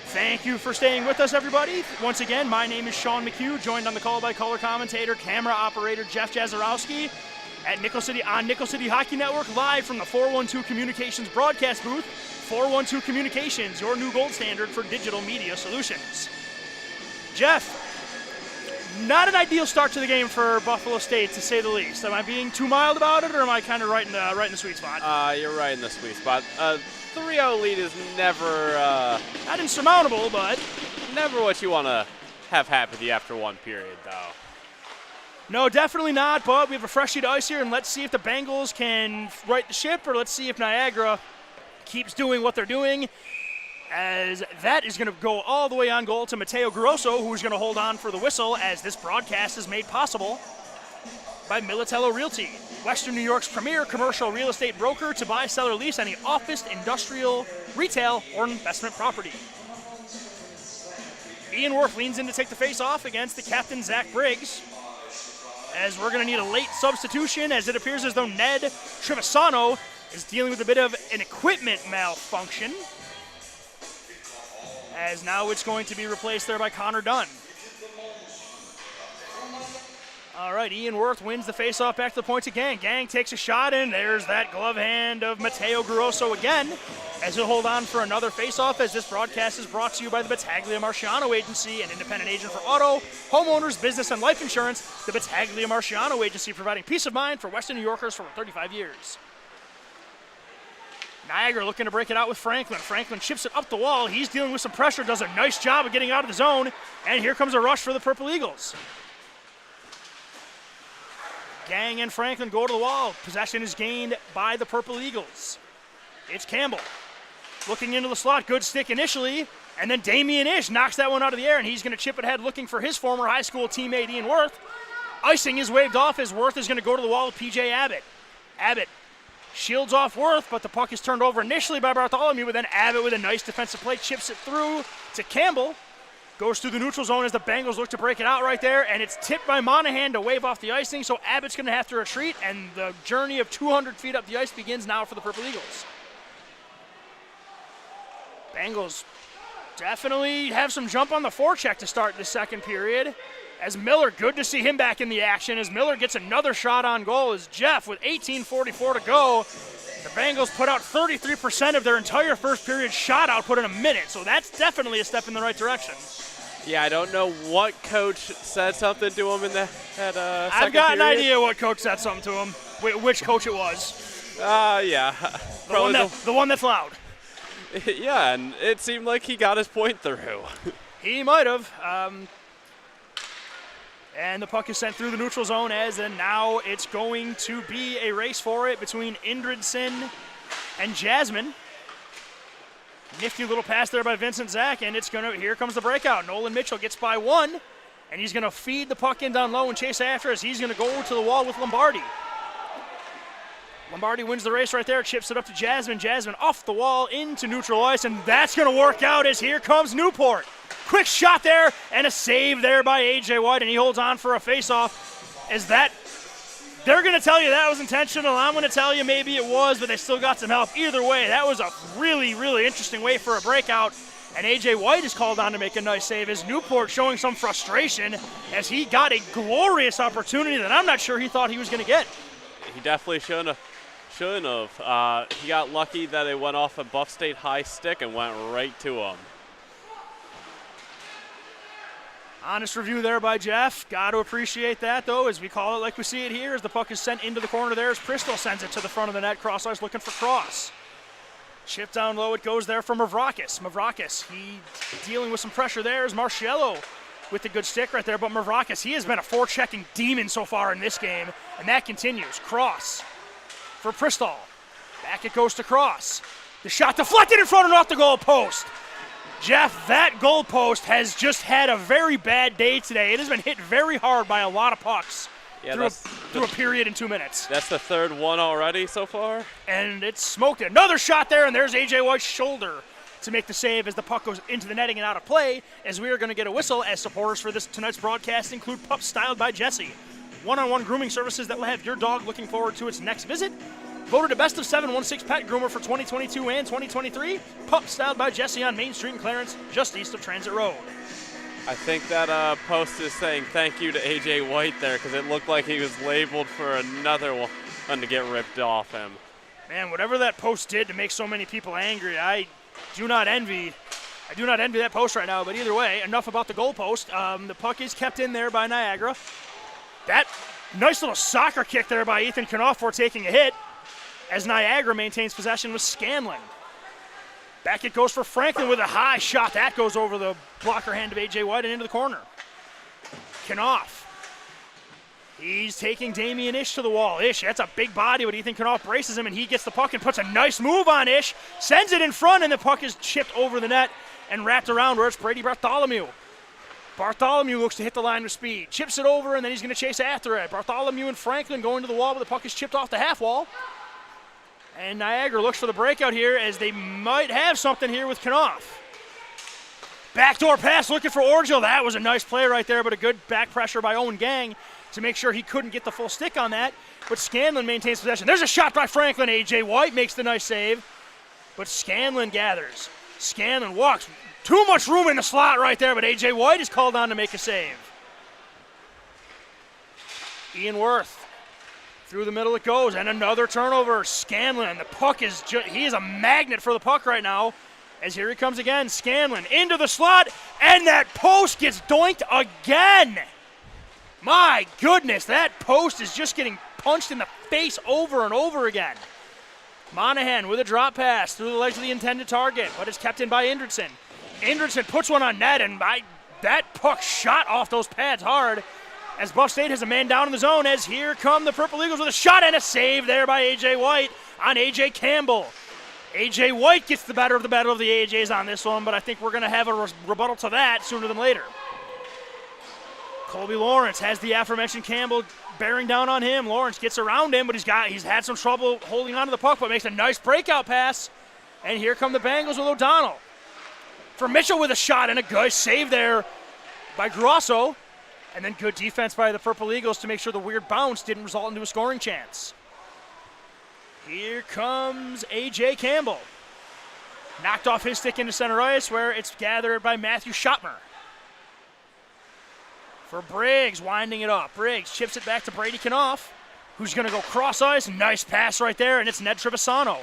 Thank you for staying with us, everybody. Once again, my name is Sean McHugh, joined on the call by color commentator, camera operator Jeff Jazarowski at Nickel City Hockey Network, live from the 412 Communications broadcast booth. 412 Communications, your new gold standard for digital media solutions. Jeff, not an ideal start to the game for Buffalo State, to say the least. Am I being too mild about it, or am I kind of right in the sweet spot? You're right in the sweet spot. 3-0 lead is never... not insurmountable, but... never what you want to have happen to you after one period, though. No, definitely not, but we have a fresh sheet of ice here, and let's see if the Bengals can right the ship, or let's see if Niagara keeps doing what they're doing, as that is going to go all the way on goal to Mateo Grosso, who's going to hold on for the whistle, as this broadcast is made possible by Militello Realty, Western New York's premier commercial real estate broker to buy, sell, or lease any office, industrial, retail, or investment property. Ian Worth leans in to take the face-off against the captain, Zach Briggs, as we're going to need a late substitution, as it appears as though Ned Trevisano is dealing with a bit of an equipment malfunction, as now it's going to be replaced there by Connor Dunn. All right, Ian Worth wins the faceoff back to the point to Gang. Gang takes a shot, and there's that glove hand of Mateo Grosso again, as he'll hold on for another faceoff, as this broadcast is brought to you by the Battaglia Marciano Agency, an independent agent for auto, homeowners, business, and life insurance. The Battaglia Marciano Agency, providing peace of mind for Western New Yorkers for 35 years. Niagara looking to break it out with Franklin. Franklin chips it up the wall. He's dealing with some pressure, does a nice job of getting out of the zone, and here comes a rush for the Purple Eagles. Gang and Franklin go to the wall. Possession is gained by the Purple Eagles. It's Campbell looking into the slot. Good stick initially, and then Damian Ish knocks that one out of the air, and he's going to chip it ahead looking for his former high school teammate Ian Worth. Icing is waved off as Worth is going to go to the wall with P.J. Abbott. Abbott shields off Worth, but the puck is turned over initially by Bartholomew, but then Abbott with a nice defensive play chips it through to Campbell. Goes through the neutral zone as the Bengals look to break it out right there, and it's tipped by Monahan to wave off the icing, so Abbott's going to have to retreat, and the journey of 200 feet up the ice begins now for the Purple Eagles. Bengals definitely have some jump on the forecheck to start the second period, as Miller, good to see him back in the action, as Miller gets another shot on goal, as Jeff, with 18:44 to go, the Bengals put out 33% of their entire first period shot output in a minute, so that's definitely a step in the right direction. Yeah, I don't know what coach said something to him in that second period. I've got an idea what coach said something to him, which coach it was. Yeah. The one that's loud. Yeah, and it seemed like he got his point through. He might have. And the puck is sent through the neutral zone, and now it's going to be a race for it between Indridson and Jasmine. Nifty little pass there by Vincent Zach, and here comes the breakout. Nolan Mitchell gets by one, and he's going to feed the puck in down low and chase after as he's going to go to the wall with Lombardi. Lombardi wins the race right there, chips it up to Jasmine. Jasmine off the wall into neutral ice, and that's going to work out as here comes Newport. Quick shot there, and a save there by A.J. White, and he holds on for a face-off. They're going to tell you that was intentional. I'm going to tell you maybe it was, but they still got some help. Either way, that was a really, really interesting way for a breakout, and A.J. White is called on to make a nice save as Newport showing some frustration as he got a glorious opportunity that I'm not sure he thought he was going to get. He definitely shouldn't have. He got lucky that it went off a Buff State high stick and went right to him. Honest review there by Jeff. Got to appreciate that, though, as we call it like we see it here, as the puck is sent into the corner there as Bristol sends it to the front of the net. Cross ice looking for Cross. Chip down low, it goes there for Mavrakis. Mavrakis, he dealing with some pressure there as Marciello with the good stick right there, but Mavrakis, he has been a forechecking demon so far in this game, and that continues. Cross for Bristol. Back it goes to Cross. The shot deflected in front and off the goal post. Jeff, that goalpost has just had a very bad day today. It has been hit very hard by a lot of pucks through a period in 2 minutes. That's the third one already so far. And it's smoked. Another shot there, and there's A.J. White's shoulder to make the save as the puck goes into the netting and out of play, as we are going to get a whistle as supporters for tonight's broadcast include pups styled by Jesse. one-on-one grooming services that will have your dog looking forward to its next visit. Voted a Best of 716 Pet Groomer for 2022 and 2023. Pup styled by Jesse on Main Street in Clarence, just east of Transit Road. I think that post is saying thank you to AJ White there, because it looked like he was labeled for another one to get ripped off him. Man, whatever that post did to make so many people angry, I do not envy that post right now. But either way, enough about the goal post. The puck is kept in there by Niagara. That nice little soccer kick there by Ethan Knopf for taking a hit, as Niagara maintains possession with Scanlon. Back it goes for Franklin with a high shot. That goes over the blocker hand of A.J. White and into the corner. Knopf. He's taking Damian Ish to the wall. Ish, that's a big body, but Ethan Knopf braces him, and he gets the puck and puts a nice move on Ish. Sends it in front, and the puck is chipped over the net and wrapped around where it's Brady Bartholomew. Bartholomew looks to hit the line with speed. Chips it over, and then he's going to chase after it. Bartholomew and Franklin going to the wall, but the puck is chipped off the half wall. And Niagara looks for the breakout here, as they might have something here with Knopf. Backdoor pass looking for Orgel. That was a nice play right there, but a good back pressure by Owen Gang to make sure he couldn't get the full stick on that. But Scanlon maintains possession. There's a shot by Franklin. A.J. White makes the nice save, but Scanlon gathers. Scanlon walks. Too much room in the slot right there, but A.J. White is called on to make a save. Ian Worth. Through the middle it goes, and another turnover. Scanlon, the puck is he is a magnet for the puck right now, as here he comes again. Scanlon into the slot, and that post gets doinked again. My goodness, that post is just getting punched in the face over and over again. Monahan with a drop pass through the legs of the intended target, but it's kept in by Indridson. Indridson puts one on net, and that puck shot off those pads hard, as Buff State has a man down in the zone, as here come the Purple Eagles with a shot and a save there by A.J. White on A.J. Campbell. A.J. White gets the better of the battle of the A.J.'s on this one, but I think we're going to have a rebuttal to that sooner than later. Colby Lawrence has the aforementioned Campbell bearing down on him. Lawrence gets around him, but he's had some trouble holding onto the puck, but makes a nice breakout pass. And here come the Bengals with O'Donnell. For Mitchell with a shot and a good save there by Grosso. And then good defense by the Purple Eagles to make sure the weird bounce didn't result into a scoring chance. Here comes A.J. Campbell. Knocked off his stick into center ice, where it's gathered by Matthew Schottmer. For Briggs, winding it up. Briggs chips it back to Brady Knopf, who's going to go cross ice. Nice pass right there, and it's Ned Trevisano.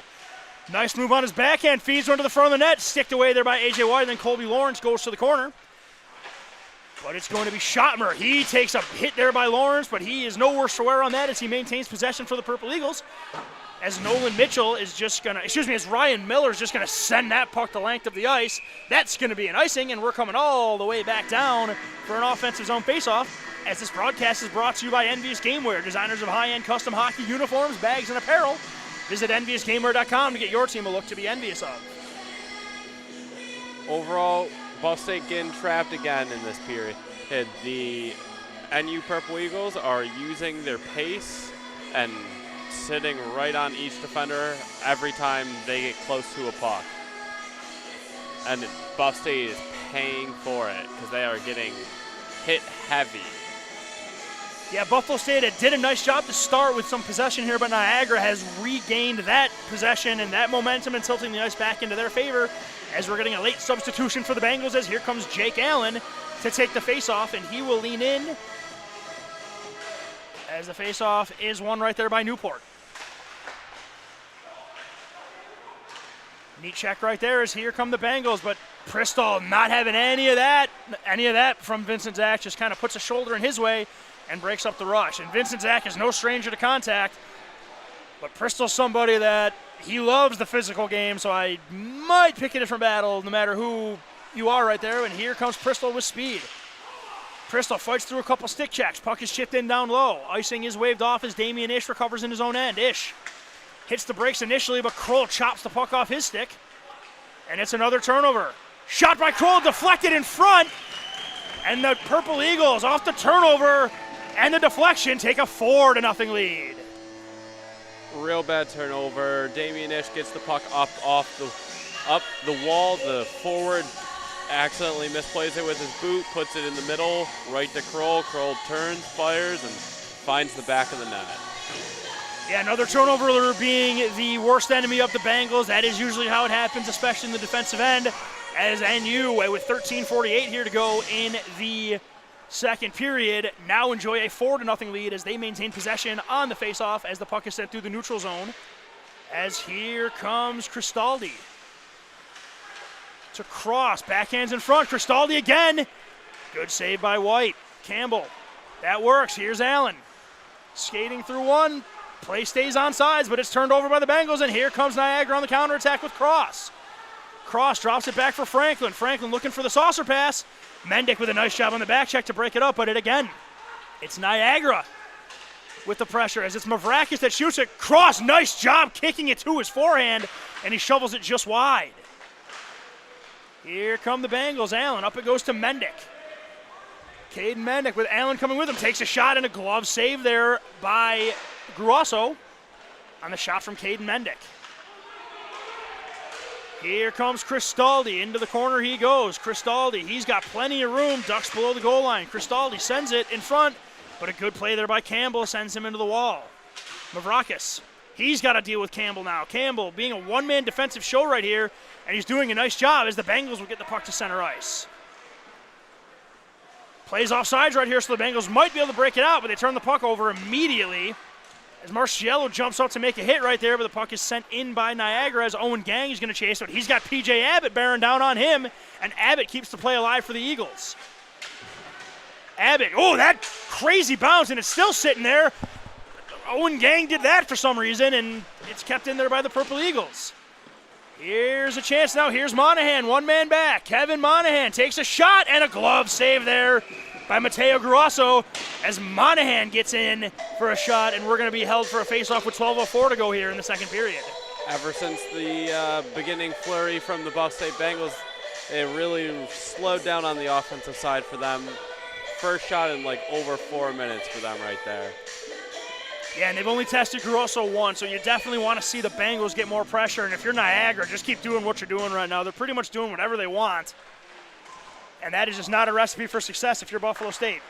Nice move on his backhand, feeds one to the front of the net, sticked away there by A.J. White, and then Colby Lawrence goes to the corner. But it's going to be Schottmer. He takes a hit there by Lawrence, but he is no worse for wear on that as he maintains possession for the Purple Eagles. As Ryan Miller is just going to send that puck the length of the ice. That's going to be an icing, and we're coming all the way back down for an offensive zone faceoff. As this broadcast is brought to you by Envious Gameware, designers of high-end custom hockey uniforms, bags, and apparel. Visit EnviousGameware.com to get your team a look to be envious of. Overall, Buff State getting trapped again in this period. The NU Purple Eagles are using their pace and sitting right on each defender every time they get close to a puck. And Buff State is paying for it because they are getting hit heavy. Yeah, Buffalo State did a nice job to start with some possession here, but Niagara has regained that possession and that momentum and tilting the ice back into their favor, as we're getting a late substitution for the Bengals, as here comes Jake Allen to take the faceoff, and he will lean in as the faceoff is won right there by Newport. Neat check right there as here come the Bengals, but Bristol not having any of that from Vincent Zach, just kind of puts a shoulder in his way and breaks up the rush. And Vincent Zach is no stranger to contact, but Bristol's somebody that he loves the physical game, so I might pick a different battle no matter who you are right there. And here comes Bristol with speed. Bristol fights through a couple stick checks. Puck is chipped in down low. Icing is waved off as Damian Ish recovers in his own end. Ish hits the brakes initially, but Kroll chops the puck off his stick. And it's another turnover. Shot by Kroll, deflected in front. And the Purple Eagles, off the turnover and the deflection, take a 4-0 lead. Real bad turnover. Damian Ish gets the puck up the wall. The forward accidentally misplays it with his boot, puts it in the middle, right to Kroll. Kroll turns, fires, and finds the back of the net. Yeah, another turnover being the worst enemy of the Bengals. That is usually how it happens, especially in the defensive end, as NU, with 13:48 here to go in the second period, now enjoy a 4-0 lead as they maintain possession on the faceoff as the puck is sent through the neutral zone. As here comes Cristaldi to cross, backhands in front, Cristaldi again. Good save by White. Campbell, that works. Here's Allen, skating through one. Play stays on sides, but it's turned over by the Bengals, and here comes Niagara on the counterattack with Cross. Cross drops it back for Franklin. Franklin looking for the saucer pass. Mendick with a nice job on the back check to break it up, but it's Niagara with the pressure as it's Mavrakis that shoots it. Cross, nice job kicking it to his forehand, and he shovels it just wide. Here come the Bengals. Allen, up it goes to Mendick. Caden Mendick with Allen coming with him, takes a shot and a glove save there by Gruasso on the shot from Caden Mendick. Here comes Cristaldi. Into the corner he goes. Cristaldi, he's got plenty of room. Ducks below the goal line. Cristaldi sends it in front, but a good play there by Campbell sends him into the wall. Mavrakis, he's got to deal with Campbell now. Campbell being a one-man defensive show right here, and he's doing a nice job as the Bengals will get the puck to center ice. Plays offsides right here, so the Bengals might be able to break it out, but they turn the puck over immediately as Marciello jumps up to make a hit right there, but the puck is sent in by Niagara as Owen Gang is going to chase it. He's got P.J. Abbott bearing down on him, and Abbott keeps the play alive for the Eagles. Abbott, oh, that crazy bounce, and it's still sitting there. Owen Gang did that for some reason, and it's kept in there by the Purple Eagles. Here's a chance now. Here's Monahan, one man back. Kevin Monahan takes a shot, and a glove save there by Mateo Gruasso as Monahan gets in for a shot, and we're going to be held for a faceoff with 12:04 to go here in the second period. Ever since the beginning flurry from the Buff State Bengals, it really slowed down on the offensive side for them. First shot in like over 4 minutes for them right there. Yeah, and they've only tested Gruasso once, so you definitely want to see the Bengals get more pressure, and if you're Niagara, just keep doing what you're doing right now. They're pretty much doing whatever they want. And that is just not a recipe for success if you're Buffalo State.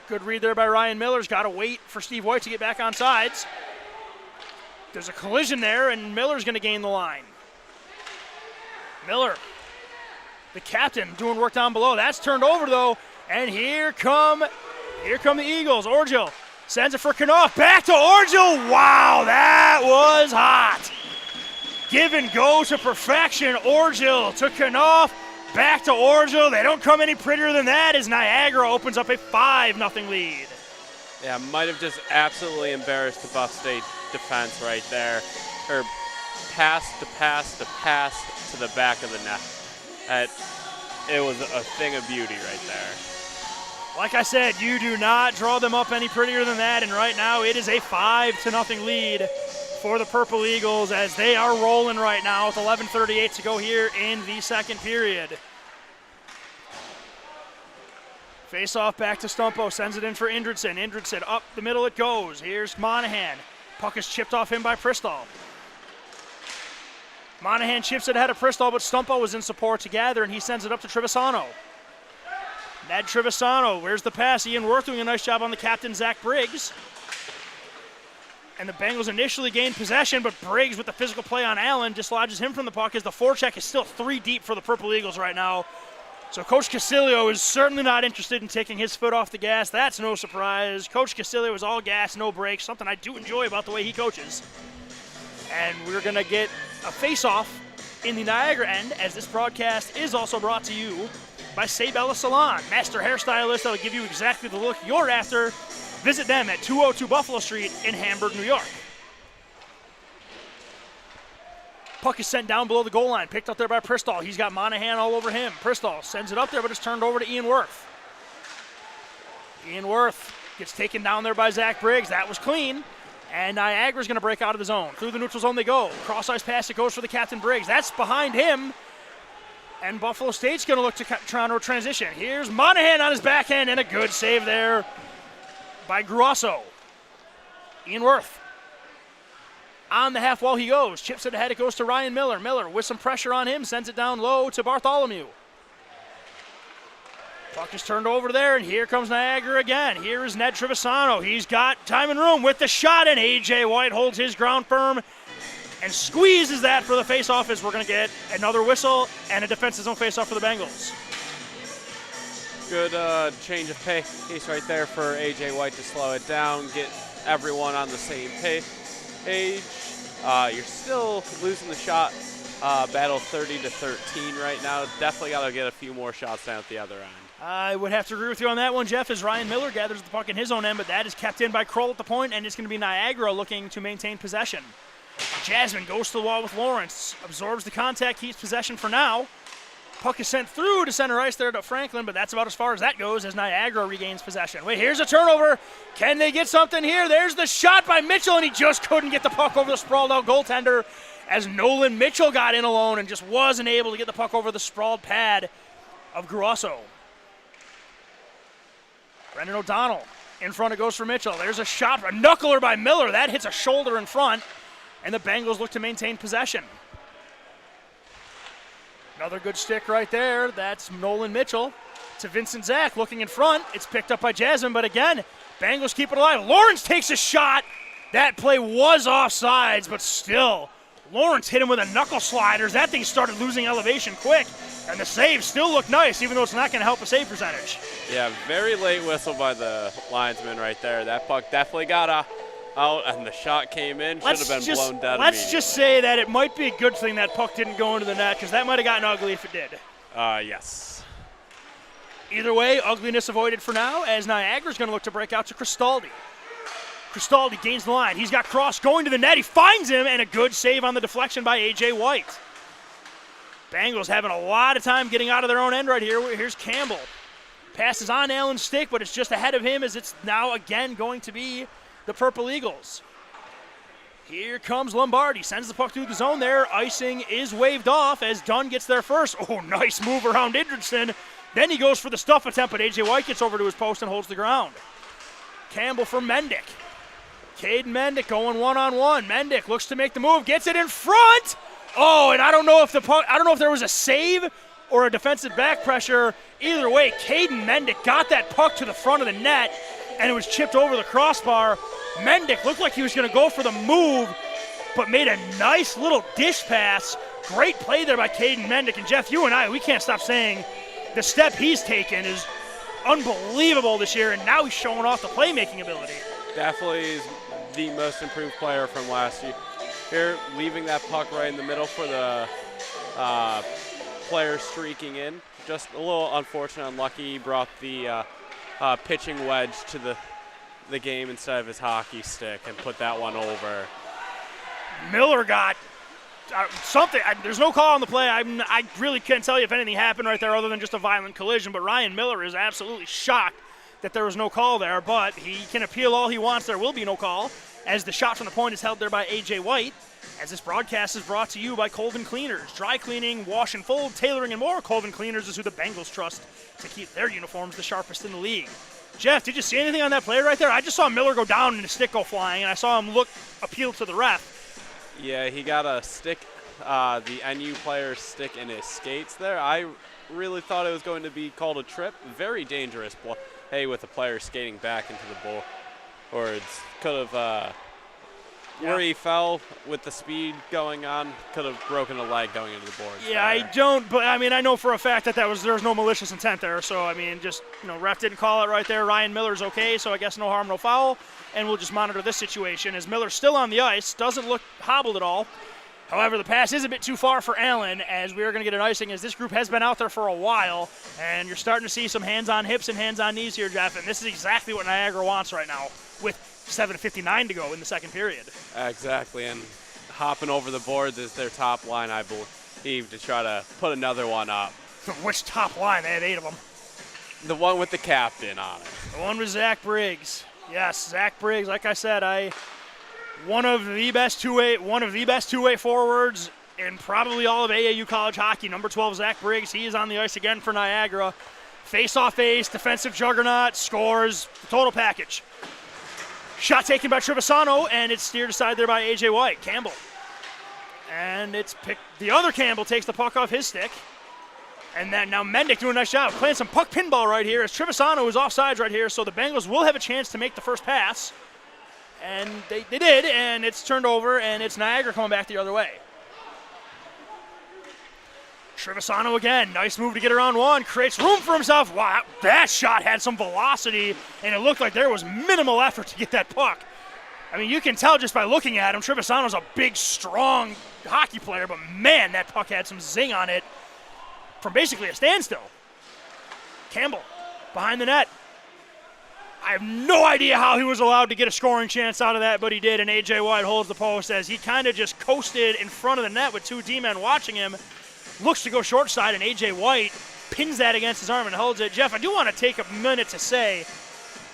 Good read there by Ryan Miller's got to wait for Steve White to get back on sides. There's a collision there, and Miller's going to gain the line. Miller, the captain, doing work down below. That's turned over, though, and here come the Eagles. Orgill sends it for Knopf. Back to Orgill. Wow, that was hot. Give and go to perfection. Orgill to Knopf. Back to Orgill. They don't come any prettier than that as Niagara opens up a 5-0 lead. Yeah, might have just absolutely embarrassed the Buff State defense right there. Or pass to the back of the net. It was a thing of beauty right there. Like I said, you do not draw them up any prettier than that, and right now it is a 5-0 lead for the Purple Eagles as they are rolling right now with 11:38 to go here in the second period. Face off back to Stumpo, sends it in for Indridson. Indridson up the middle it goes. Here's Monahan. Puck is chipped off him by Pristall. Monahan chips it ahead of Pristall, but Stumpo was in support to gather, and he sends it up to Trevisano. Ned Trevisano, where's the pass? Ian Worth doing a nice job on the captain, Zach Briggs. And the Bengals initially gained possession, but Briggs with the physical play on Allen dislodges him from the puck as the forecheck is still 3 deep for the Purple Eagles right now. So Coach Casilio is certainly not interested in taking his foot off the gas. That's no surprise. Coach Casilio is all gas, no brakes, something I do enjoy about the way he coaches. And we're going to get a face-off in the Niagara end as this broadcast is also brought to you by Sabella Salon, master hairstylist that will give you exactly the look you're after. Visit them at 202 Buffalo Street in Hamburg, New York. Puck is sent down below the goal line, picked up there by Pristall. He's got Monahan all over him. Pristall sends it up there, but it's turned over to Ian Worth. Ian Worth gets taken down there by Zach Briggs. That was clean. And Niagara's going to break out of the zone. Through the neutral zone they go. Cross-ice pass, it goes for the captain Briggs. That's behind him. And Buffalo State's going to look to Toronto transition. Here's Monahan on his backhand, and a good save there by Gruasso. Ian Worth. On the half wall he goes. Chips it ahead, it goes to Ryan Miller. Miller with some pressure on him, sends it down low to Bartholomew. Puck is turned over there, and here comes Niagara again. Here is Ned Trevisano. He's got time and room with the shot, and A.J. White holds his ground firm and squeezes that for the face-off as we're going to get another whistle and a defensive zone face-off for the Bengals. Good change of pace right there for A.J. White to slow it down, get everyone on the same page. You're still losing the shot battle 30-13 right now. Definitely got to get a few more shots down at the other end. I would have to agree with you on that one, Jeff, as Ryan Miller gathers the puck in his own end, but that is kept in by Kroll at the point, and it's going to be Niagara looking to maintain possession. Jasmine goes to the wall with Lawrence, absorbs the contact, keeps possession for now. Puck is sent through to center ice there to Franklin, but that's about as far as that goes as Niagara regains possession. Wait, here's a turnover. Can they get something here? There's the shot by Mitchell, and he just couldn't get the puck over the sprawled out goaltender as Nolan Mitchell got in alone and just wasn't able to get the puck over the sprawled pad of Gruasso. Brendan O'Donnell in front, it goes for Mitchell. There's a shot, a knuckler by Miller. That hits a shoulder in front, and the Bengals look to maintain possession. Another good stick right there. That's Nolan Mitchell to Vincent Zach looking in front. It's picked up by Jasmine, but again, Bengals keep it alive. Lawrence takes a shot. That play was offsides, but still, Lawrence hit him with a knuckle sliders. That thing started losing elevation quick, and the save still looked nice, even though it's not going to help a save percentage. Yeah, very late whistle by the linesman right there. That puck definitely got out, and the shot came in. Should have been blown dead. Let's just say that it might be a good thing that puck didn't go into the net, because that might have gotten ugly if it did. Yes. Either way, ugliness avoided for now, as Niagara's going to look to break out to Cristaldi. Cristaldi gains the line. He's got Cross going to the net. He finds him, and a good save on the deflection by A.J. White. Bengals having a lot of time getting out of their own end right here. Here's Campbell. Passes on Allen's stick, but it's just ahead of him as it's now again going to be the Purple Eagles. Here comes Lombardi. Sends the puck through the zone there. Icing is waved off as Dunn gets there first. Oh, nice move around Idridson. Then he goes for the stuff attempt, but A.J. White gets over to his post and holds the ground. Campbell for Mendick. Caden Mendick going one-on-one. Mendick looks to make the move, gets it in front. Oh, and I don't know if there was a save or a defensive back pressure. Either way, Caden Mendick got that puck to the front of the net, and it was chipped over the crossbar. Mendick looked like he was going to go for the move, but made a nice little dish pass. Great play there by Caden Mendick. And Jeff, you and I, we can't stop saying the step he's taken is unbelievable this year, and now he's showing off the playmaking ability. Definitely is the most improved player from last year. Here, leaving that puck right in the middle for the player streaking in. Just a little unfortunate, unlucky. He brought the pitching wedge to the game instead of his hockey stick and put that one over. Miller got something. There's no call on the play. I really can't tell you if anything happened right there other than just a violent collision, but Ryan Miller is absolutely shocked that there was no call there, but he can appeal all he wants. There will be no call, as the shot from the point is held there by A.J. White. As this broadcast is brought to you by Colvin Cleaners. Dry cleaning, wash and fold, tailoring, and more. Colvin Cleaners is who the Bengals trust to keep their uniforms the sharpest in the league. Jeff, did you see anything on that play right there? I just saw Miller go down and his stick go flying, and I saw him appeal to the ref. Yeah, he got a stick, the NU player's stick in his skates there. I really thought it was going to be called a trip. Very dangerous play with the player skating back into the ball. Or it could have, where he fell with the speed going on, could have broken a leg going into the boards. Yeah, I know for a fact that there was no malicious intent there. So, ref didn't call it right there. Ryan Miller's okay, so I guess no harm, no foul. And we'll just monitor this situation as Miller's still on the ice, doesn't look hobbled at all. However, the pass is a bit too far for Allen, as we are going to get an icing, as this group has been out there for a while, and you're starting to see some hands on hips and hands on knees here, Jeff, and this is exactly what Niagara wants right now with 7:59 to go in the second period. Exactly, and hopping over the boards is their top line, I believe, to try to put another one up. Which top line? They had 8 of them. The one with the captain on it. The one with Zach Briggs. Yes, Zach Briggs, like I said, one of the best two-way forwards in probably all of AAU college hockey. Number 12, Zach Briggs. He is on the ice again for Niagara. Face-off ace, defensive juggernaut, scores, total package. Shot taken by Trevisano, and it's steered aside there by A.J. White. Campbell. And it's picked. The other Campbell takes the puck off his stick. And then now Mendick doing a nice job playing some puck pinball right here as Trevisano is offsides right here, so the Bengals will have a chance to make the first pass. And they did, and it's turned over, and it's Niagara coming back the other way. Trevisano again, nice move to get around one, creates room for himself. Wow, that shot had some velocity, and it looked like there was minimal effort to get that puck. I mean, you can tell just by looking at him, Trevisano's a big, strong hockey player, but man, that puck had some zing on it from basically a standstill. Campbell behind the net. I have no idea how he was allowed to get a scoring chance out of that, but he did, and A.J. White holds the post as he kind of just coasted in front of the net with two D-men watching him. Looks to go short side, and A.J. White pins that against his arm and holds it. Jeff, I do want to take a minute to say,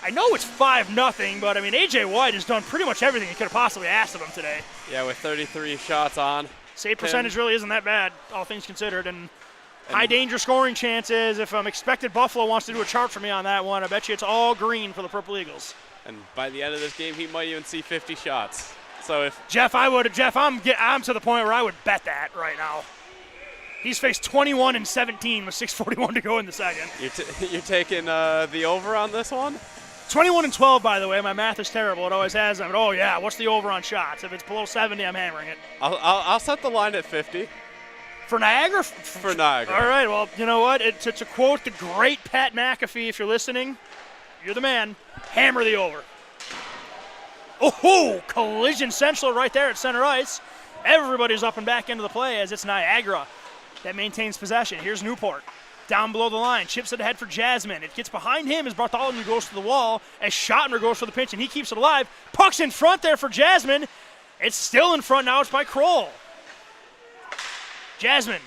I know it's 5-0, but I mean, A.J. White has done pretty much everything he could have possibly asked of him today. Yeah, with 33 shots on. Save percentage really isn't that bad, all things considered, and high danger scoring chances. If Expected Buffalo wants to do a chart for me on that one, I bet you it's all green for the Purple Eagles. And by the end of this game, he might even see 50 shots. So if Jeff, I'm to the point where I would bet that right now. He's faced 21 and 17 with 6:41 to go in the second. You're taking the over on this one? 21 and 12, by the way. My math is terrible. It always has. I mean, oh yeah, what's the over on shots? If it's below 70, I'm hammering it. I'll set the line at 50. For Niagara? For Niagara. All right, well, you know what? To quote the great Pat McAfee, if you're listening, you're the man. Hammer the over. Oh, collision central right there at center ice. Everybody's up and back into the play as it's Niagara that maintains possession. Here's Newport. Down below the line, chips it ahead for Jasmine. It gets behind him as Bartholomew goes to the wall, as Schottner goes for the pinch, and he keeps it alive. Puck's in front there for Jasmine. It's still in front now. It's by Kroll. Jasmine.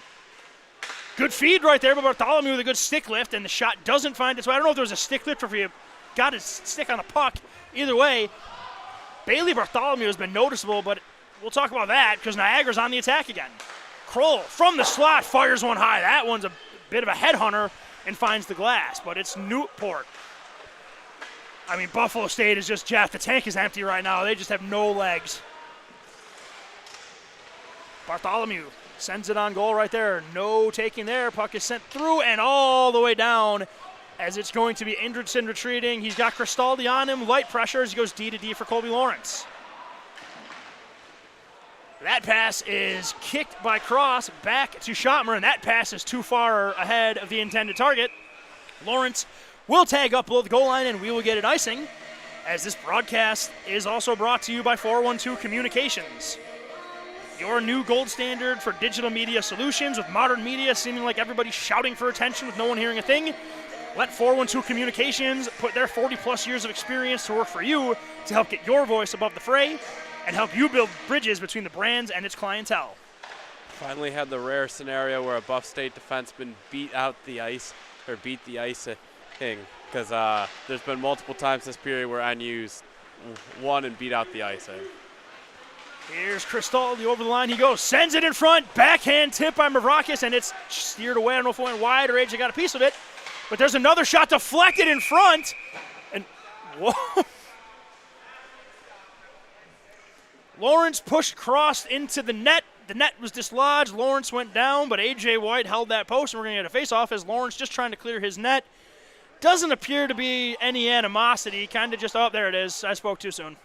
Good feed right there, but Bartholomew with a good stick lift, and the shot doesn't find its way. I don't know if there was a stick lift or if he got his stick on the puck. Either way, Bailey Bartholomew has been noticeable, but we'll talk about that because Niagara's on the attack again. Kroll from the slot fires one high. That one's a bit of a headhunter and finds the glass, but it's Newport. I mean, Buffalo State is just, Jeff, the tank is empty right now. They just have no legs. Bartholomew sends it on goal right there. No taking there. Puck is sent through and all the way down as it's going to be Indridson retreating. He's got Cristaldi on him. Light pressure as he goes D to D for Colby Lawrence. That pass is kicked by Cross back to Schottmer, and that pass is too far ahead of the intended target. Lawrence will tag up below the goal line, and we will get an icing, as this broadcast is also brought to you by 412 Communications. Your new gold standard for digital media solutions, with modern media seeming like everybody's shouting for attention with no one hearing a thing. Let 412 Communications put their 40-plus years of experience to work for you to help get your voice above the fray and help you build bridges between the brands and its clientele. Finally had the rare scenario where a Buff State defenseman beat the icing, because there's been multiple times this period where NU's won and beat out the icing. Here's Cristaldi over the line. He goes, sends it in front, backhand tip by Mavrakis, and it's steered away. I don't know if it went wide or AJ got a piece of it, but there's another shot deflected in front, and whoa. Lawrence pushed Cross into the net. The net was dislodged. Lawrence went down, but A.J. White held that post, and we're going to get a face-off as Lawrence just trying to clear his net. Doesn't appear to be any animosity. Kind of just, oh, there it is. I spoke too soon.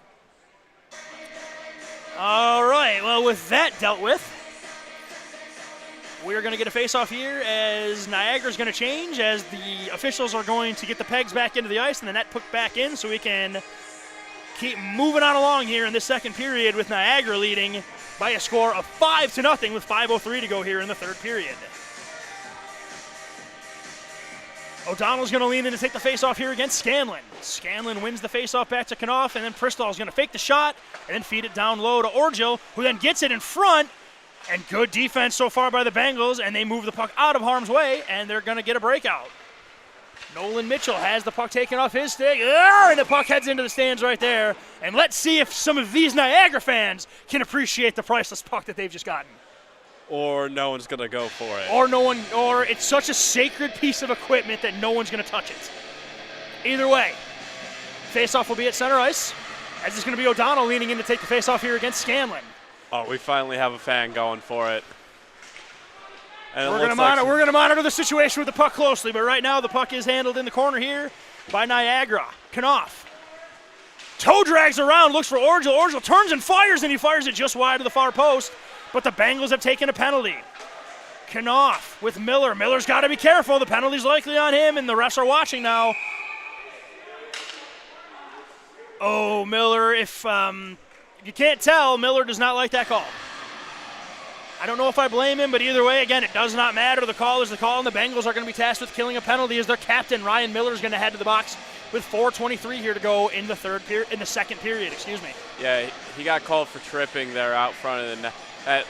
All right, well, with that dealt with, we're going to get a face-off here as Niagara's going to change, as the officials are going to get the pegs back into the ice and the net put back in so we can keep moving on along here in this second period with Niagara leading by a score of 5-0 with 5:03 to go here in the third period. O'Donnell's going to lean in to take the face-off here against Scanlon. Scanlon wins the face-off back to Knopf, and then Pristall's going to fake the shot and then feed it down low to Orgel, who then gets it in front. And good defense so far by the Bengals, and they move the puck out of harm's way, and they're going to get a breakout. Nolan Mitchell has the puck taken off his stick, and the puck heads into the stands right there. And let's see if some of these Niagara fans can appreciate the priceless puck that they've just gotten. Or no one's going to go for it. Or it's such a sacred piece of equipment that no one's going to touch it. Either way, faceoff will be at center ice, as it's going to be O'Donnell leaning in to take the faceoff here against Scanlon. Oh, we finally have a fan going for it. And we're going to monitor the situation with the puck closely, but right now the puck is handled in the corner here by Niagara. Knopf. Toe drags around, looks for Orgel. Orgel turns and he fires it just wide of the far post, but the Bengals have taken a penalty. Knopf with Miller. Miller's got to be careful. The penalty's likely on him, and the refs are watching now. Oh, Miller, if you can't tell, Miller does not like that call. I don't know if I blame him, but either way, again, it does not matter. The call is the call, and the Bengals are going to be tasked with killing a penalty as their captain, Ryan Miller, is going to head to the box with 4:23 here to go in the second period. Yeah, he got called for tripping there out front of the net.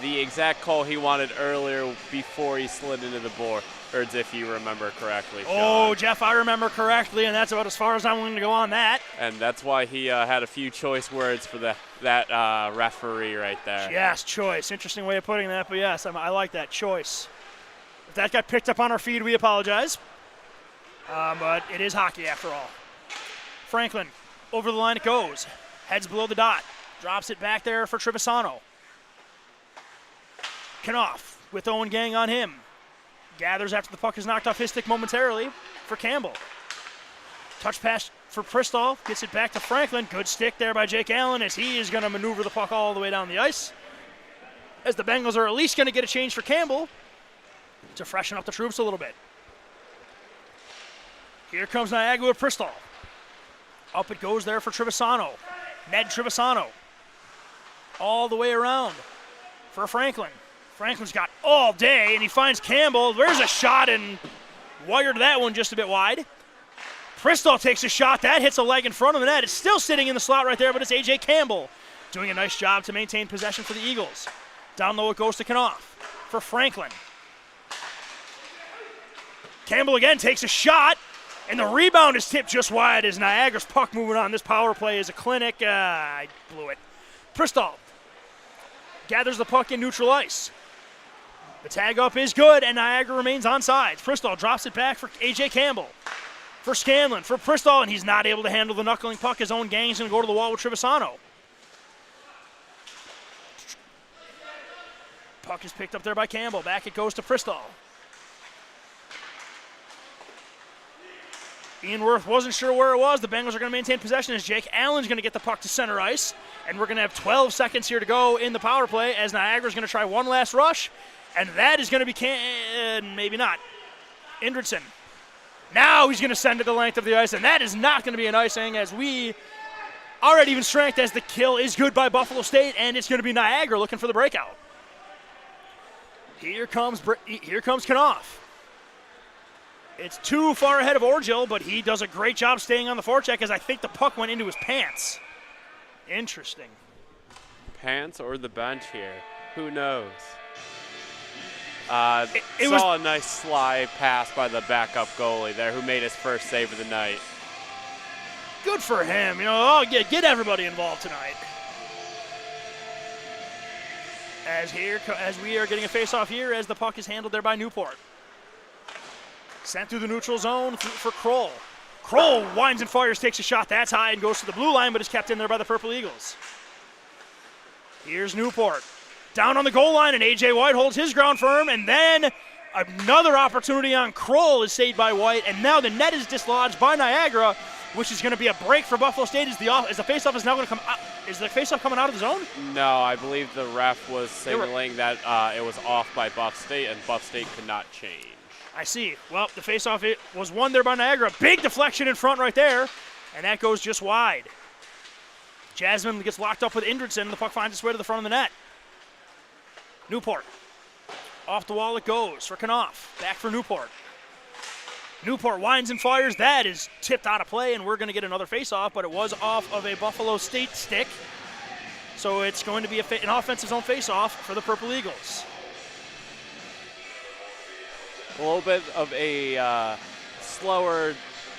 The exact call he wanted earlier before he slid into the boards, if you remember correctly, Sean. Oh, Jeff, I remember correctly, and that's about as far as I'm willing to go on that. And that's why he had a few choice words for that referee right there. Yes, choice. Interesting way of putting that, but yes, I like that, choice. If that got picked up on our feed, we apologize. But it is hockey after all. Franklin, over the line it goes. Heads below the dot. Drops it back there for Trevisano. Knopf with Owen Gang on him. Gathers after the puck is knocked off his stick momentarily for Campbell. Touch pass for Pristall. Gets it back to Franklin. Good stick there by Jake Allen as he is going to maneuver the puck all the way down the ice. As the Bengals are at least going to get a change for Campbell to freshen up the troops a little bit. Here comes Niagara with Pristall. Up it goes there for Trevisano. Ned Trevisano. All the way around for Franklin. Franklin's got all day, and he finds Campbell. There's a shot, and wired that one just a bit wide. Pristall takes a shot. That hits a leg in front of the net. It's still sitting in the slot right there, but it's A.J. Campbell doing a nice job to maintain possession for the Eagles. Down low it goes to Knopf for Franklin. Campbell again takes a shot, and the rebound is tipped just wide as Niagara's puck moving on. This power play is a clinic. I blew it. Pristall gathers the puck in neutral ice. The tag up is good, and Niagara remains on sides. Pristall drops it back for A.J. Campbell. For Scanlon, for Pristall, and he's not able to handle the knuckling puck. His own gang's going to go to the wall with Trevisano. Puck is picked up there by Campbell. Back it goes to Pristall. Ian Worth wasn't sure where it was. The Bengals are going to maintain possession as Jake Allen's going to get the puck to center ice. And we're going to have 12 seconds here to go in the power play as Niagara's going to try one last rush. And that is going to be, maybe not, Indridson. Now he's going to send it the length of the ice, and that is not going to be an icing as we are at even strength as the kill is good by Buffalo State, and it's going to be Niagara looking for the breakout. Here comes Knopf. It's too far ahead of Orgel, but he does a great job staying on the forecheck as I think the puck went into his pants. Interesting. Pants or the bench here? Who knows? It saw a nice slide pass by the backup goalie there who made his first save of the night. Good for him. Get everybody involved tonight. As we are getting a face-off here as the puck is handled there by Newport. Sent through the neutral zone for Kroll. Kroll winds and fires, takes a shot. That's high and goes to the blue line, but is kept in there by the Purple Eagles. Here's Newport. Down on the goal line, and A.J. White holds his ground firm, and then another opportunity on Kroll is saved by White, and now the net is dislodged by Niagara, which is going to be a break for Buffalo State as the faceoff is now going to come out. Is the faceoff coming out of the zone? No, I believe the ref was signaling that it was off by Buff State, and Buff State could not change. I see. Well, the faceoff it was won there by Niagara. Big deflection in front right there, and that goes just wide. Jasmine gets locked up with Indridson, and the puck finds its way to the front of the net. Newport. Off the wall it goes for Knopf. Back for Newport. Newport winds and fires. That is tipped out of play, and we're going to get another face-off, but it was off of a Buffalo State stick. So it's going to be an offensive zone face-off for the Purple Eagles. A little bit of a slower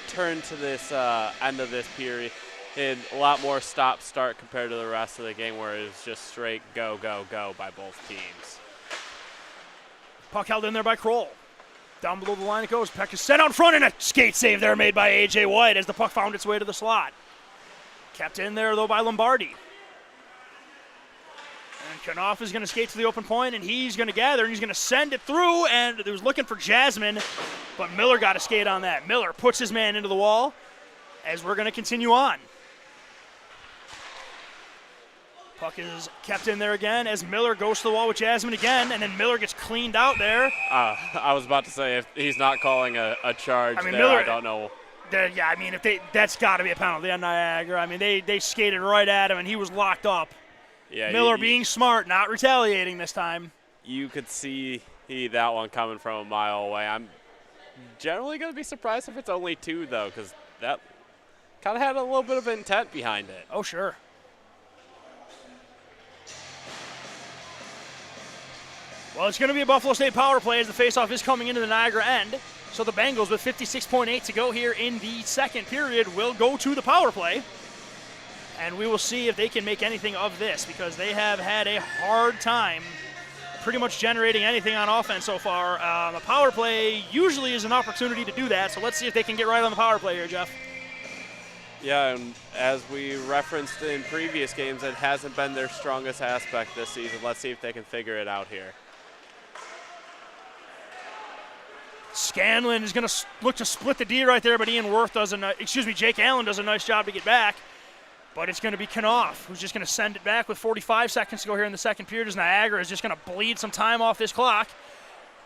turn to this end of this period. And a lot more stop-start compared to the rest of the game where it was just straight go, go, go by both teams. Puck held in there by Kroll. Down below the line it goes. Peck is set out front, and a skate save there made by A.J. White as the puck found its way to the slot. Kept in there, though, by Lombardi. And Knopf is going to skate to the open point, and he's going to gather, and he's going to send it through, and he was looking for Jasmine, but Miller got a skate on that. Miller puts his man into the wall as we're going to continue on. Puck is kept in there again as Miller goes to the wall with Jasmine again, and then Miller gets cleaned out there. I was about to say, if he's not calling a charge there, Miller, I don't know. That's got to be a penalty on Niagara. They skated right at him, and he was locked up. Yeah, Miller being smart, not retaliating this time. You could see that one coming from a mile away. I'm generally going to be surprised if it's only 2, though, because that kind of had a little bit of intent behind it. Oh, sure. Well, it's going to be a Buffalo State power play as the faceoff is coming into the Niagara end. So the Bengals, with 56.8 to go here in the second period, will go to the power play. And we will see if they can make anything of this, because they have had a hard time pretty much generating anything on offense so far. A power play usually is an opportunity to do that, so let's see if they can get right on the power play here, Jeff. Yeah, and as we referenced in previous games, it hasn't been their strongest aspect this season. Let's see if they can figure it out here. Scanlon is going to look to split the D right there, but Jake Allen does a nice job to get back. But it's going to be Knopf, who's just going to send it back with 45 seconds to go here in the second period, as Niagara is just going to bleed some time off this clock.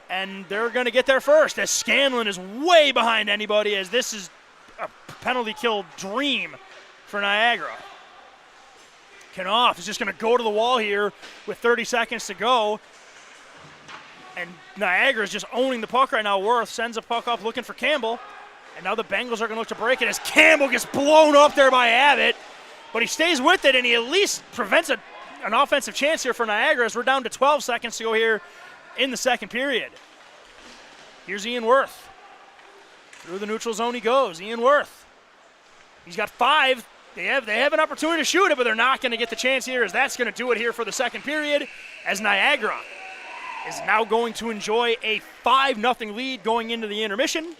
And they're going to get there first, as Scanlon is way behind anybody, as this is a penalty kill dream for Niagara. Knopf is just going to go to the wall here with 30 seconds to go. And Niagara is just owning the puck right now. Worth sends a puck up looking for Campbell. And now the Bengals are going to look to break it as Campbell gets blown up there by Abbott. But he stays with it, and he at least prevents an offensive chance here for Niagara, as we're down to 12 seconds to go here in the second period. Here's Ian Worth. Through the neutral zone he goes. Ian Worth. He's got 5. They have an opportunity to shoot it, but they're not going to get the chance here, as that's going to do it here for the second period, as Niagara is now going to enjoy a 5-0 lead going into the intermission.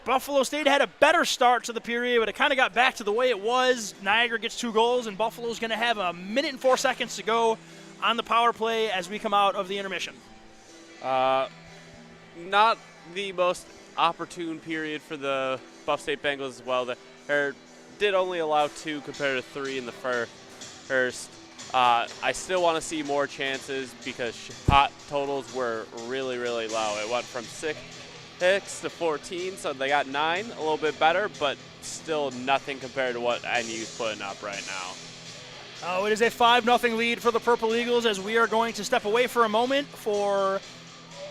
Buffalo State had a better start to the period, but it kind of got back to the way it was. Niagara gets 2 goals, and Buffalo's going to have 1 minute and 4 seconds to go on the power play as we come out of the intermission. Not the most opportune period for the Buff State Bengals as well. They did only allow 2 compared to 3 in the first. I still want to see more chances, because shot totals were really, really low. It went from 6 to 14, so they got 9, a little bit better, but still nothing compared to what NU's putting up right now. It is a 5-0 lead for the Purple Eagles, as we are going to step away for a moment for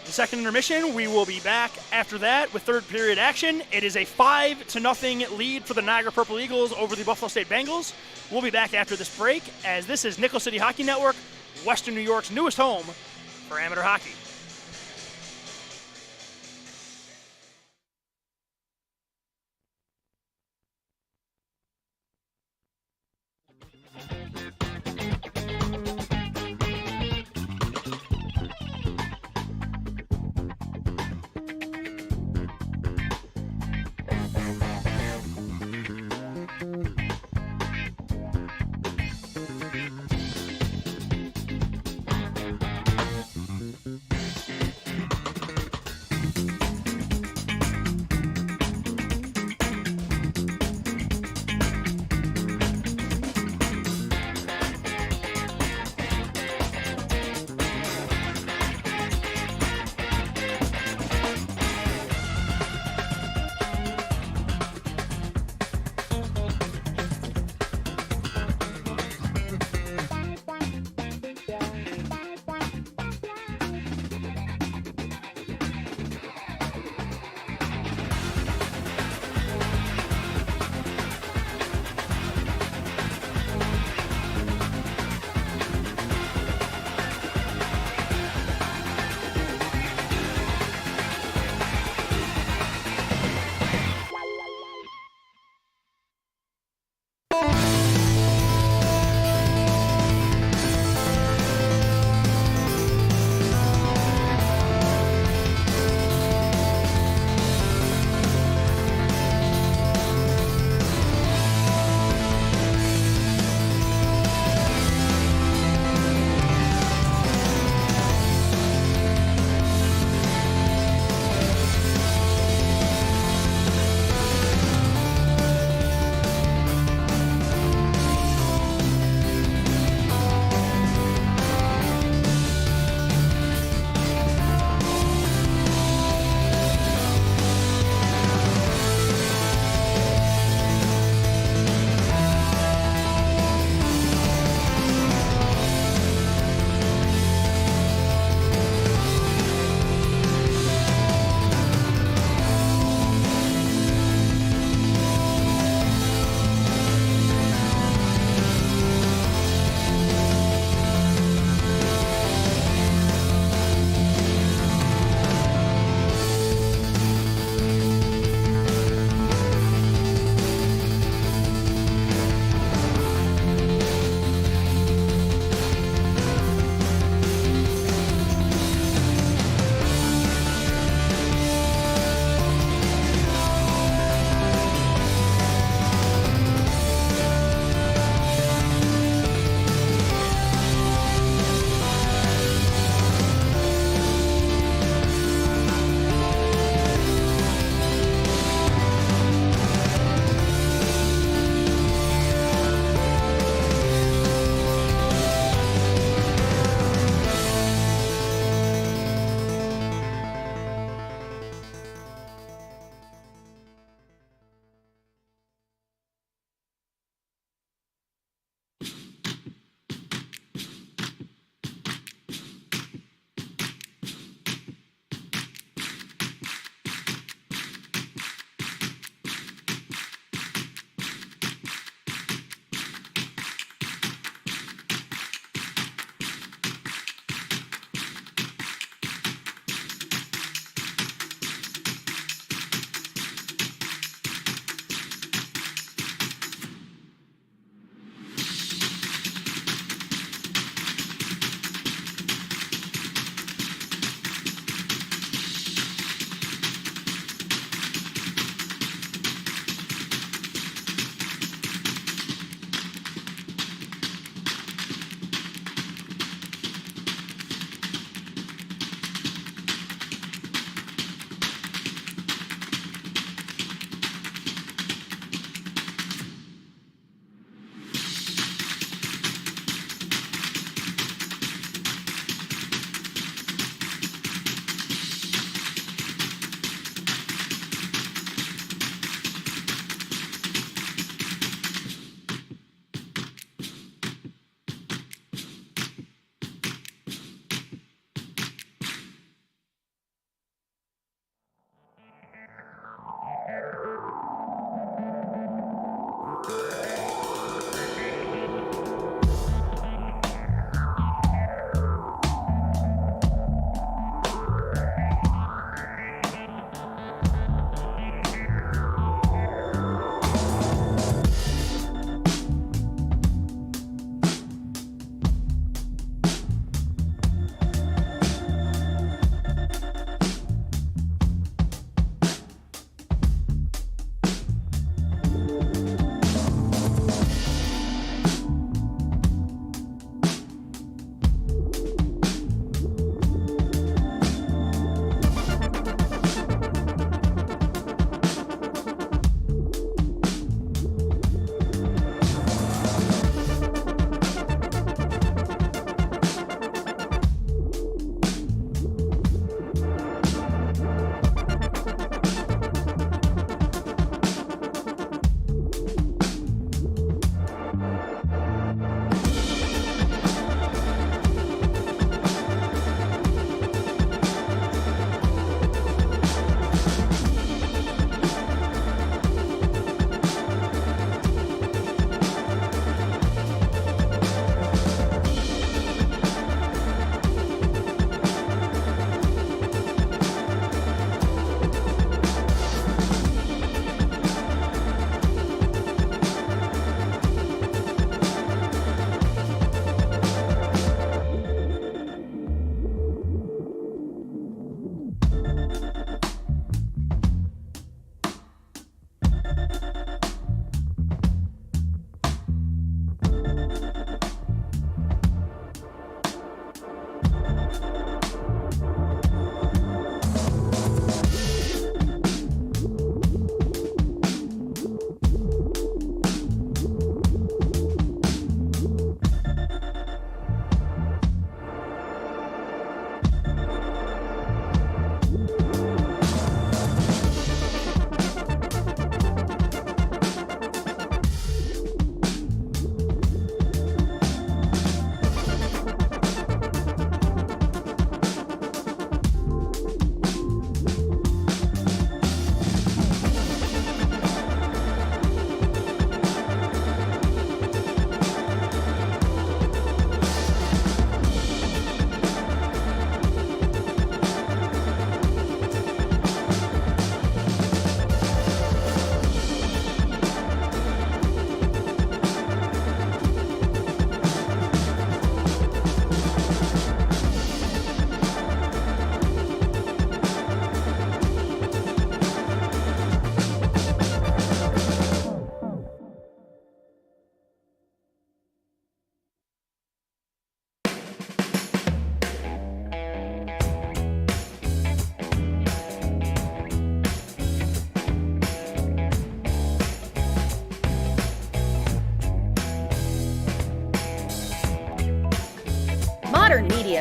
the second intermission. We will be back after that with third period action. It is a 5-0 lead for the Niagara Purple Eagles over the Buffalo State Bengals. We'll be back after this break, as this is Nickel City Hockey Network, Western New York's newest home for amateur hockey.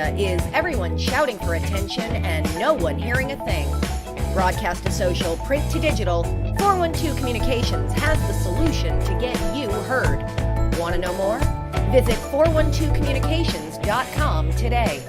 area is everyone shouting for attention and no one hearing a thing. Broadcast to social, print to digital, 412 Communications has the solution to get you heard. Want to know more? Visit 412communications.com today.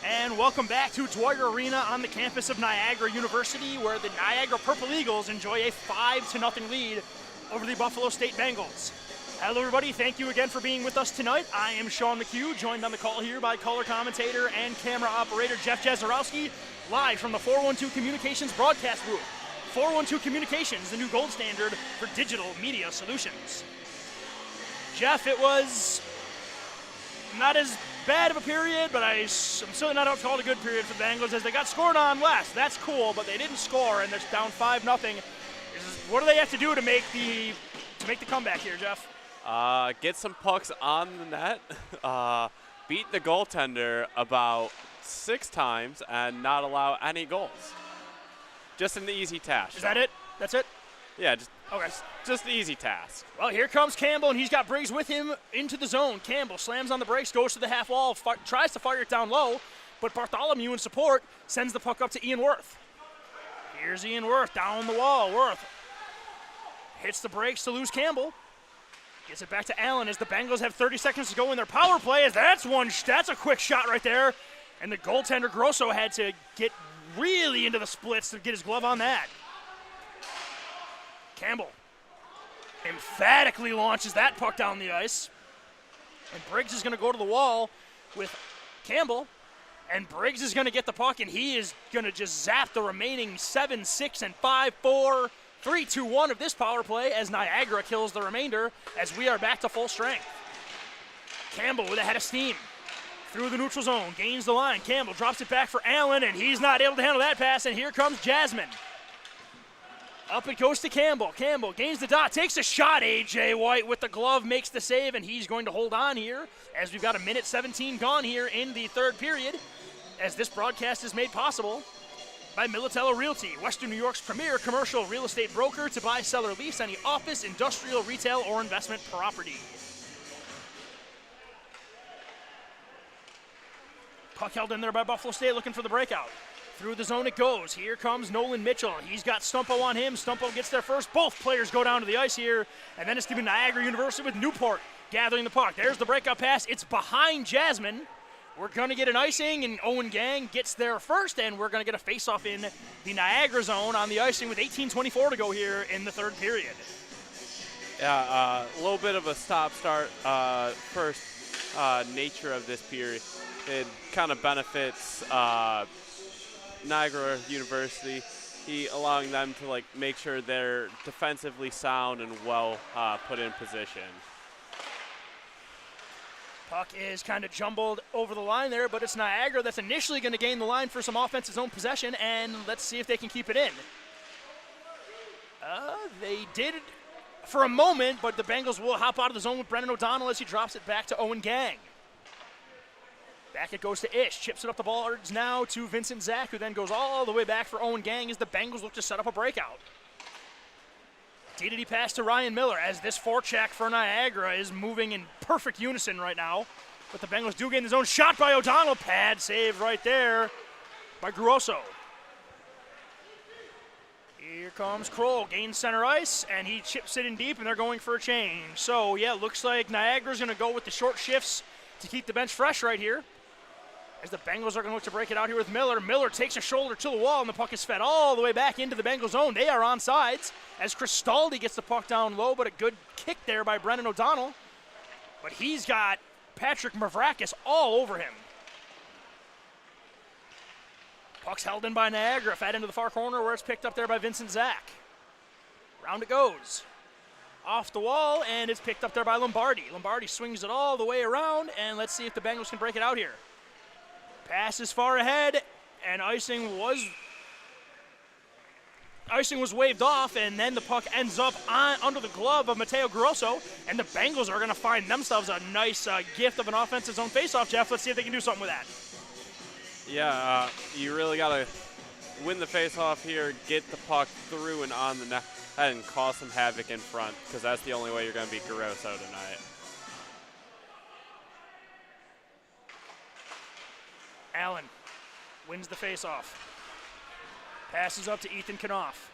And welcome back to Dwyer Arena on the campus of Niagara University, where the Niagara Purple Eagles enjoy a 5-0 lead over the Buffalo State Bengals. Hello, everybody. Thank you again for being with us tonight. I am Sean McHugh, joined on the call here by color commentator and camera operator Jeff Jazarowski, live from the 412 Communications broadcast booth. 412 Communications, the new gold standard for digital media solutions. Jeff, it was not as bad of a period, but I'm certainly not out to call it a good period for the Bengals as they got scored on last. That's cool, but they didn't score, and they're down 5-0. What do they have to do to make the comeback here, Jeff? Get some pucks on the net, beat the goaltender about 6 times, and not allow any goals. Just an easy task. Is that it? That's it? Yeah, just an easy task. Well, here comes Campbell, and he's got Briggs with him into the zone. Campbell slams on the brakes, goes to the half wall, tries to fire it down low, but Bartholomew in support sends the puck up to Ian Worth. Here's Ian Worth down the wall. Worth hits the brakes to lose Campbell. Gets it back to Allen as the Bengals have 30 seconds to go in their power play. That's a quick shot right there. And the goaltender Grosso had to get really into the splits to get his glove on that. Campbell emphatically launches that puck down the ice. And Briggs is going to go to the wall with Campbell. And Briggs is going to get the puck, and he is going to just zap the remaining 7, 6, and 5, 4, 3, 2, 1 of this power play as Niagara kills the remainder as we are back to full strength. Campbell with a head of steam. Through the neutral zone, gains the line. Campbell drops it back for Allen, and he's not able to handle that pass, and here comes Jasmine. Up it goes to Campbell. Campbell gains the dot, takes a shot. A.J. White with the glove makes the save, and he's going to hold on here as we've got a minute 17 gone here in the third period, as this broadcast is made possible by Militello Realty, Western New York's premier commercial real estate broker to buy, sell, or lease any office, industrial, retail, or investment property. Puck held in there by Buffalo State looking for the breakout. Through the zone it goes. Here comes Nolan Mitchell. He's got Stumpo on him. Stumpo gets there first. Both players go down to the ice here. And then it's given Niagara University with Newport gathering the puck. There's the breakout pass. It's behind Jasmine. We're going to get an icing, and Owen Gang gets there first, and we're going to get a face-off in the Niagara zone on the icing with 18:24 to go here in the third period. Yeah, a little bit of a stop-start first nature of this period. It kind of benefits Niagara University, allowing them to make sure they're defensively sound and well put in position. Puck is kind of jumbled over the line there, but it's Niagara that's initially going to gain the line for some offensive zone possession, and let's see if they can keep it in. They did for a moment, but the Bengals will hop out of the zone with Brennan O'Donnell as he drops it back to Owen Gang. Back it goes to Ish, chips it up the boards now to Vincent Zach, who then goes all the way back for Owen Gang as the Bengals look to set up a breakout. DDD pass to Ryan Miller as this forecheck for Niagara is moving in perfect unison right now. But the Bengals do gain the zone. Shot by O'Donnell. Pad save right there by Gruoso. Here comes Kroll, gains center ice, and he chips it in deep, and they're going for a change. So, yeah, looks like Niagara's going to go with the short shifts to keep the bench fresh right here, as the Bengals are going to look to break it out here with Miller. Miller takes a shoulder to the wall, and the puck is fed all the way back into the Bengals zone. They are on sides as Cristaldi gets the puck down low, but a good kick there by Brennan O'Donnell. But he's got Patrick Mavrakis all over him. Puck's held in by Niagara, fed into the far corner where it's picked up there by Vincent Zach. Round it goes. Off the wall, and it's picked up there by Lombardi. Lombardi swings it all the way around, and let's see if the Bengals can break it out here. Pass is far ahead, and icing was waved off, and then the puck ends up under the glove of Mateo Grosso, and the Bengals are going to find themselves a nice gift of an offensive zone faceoff, Jeff. Let's see if they can do something with that. Yeah, you really got to win the faceoff here, get the puck through and on the net, and cause some havoc in front, because that's the only way you're going to beat Grosso tonight. Allen wins the faceoff. Passes up to Ethan Knopf.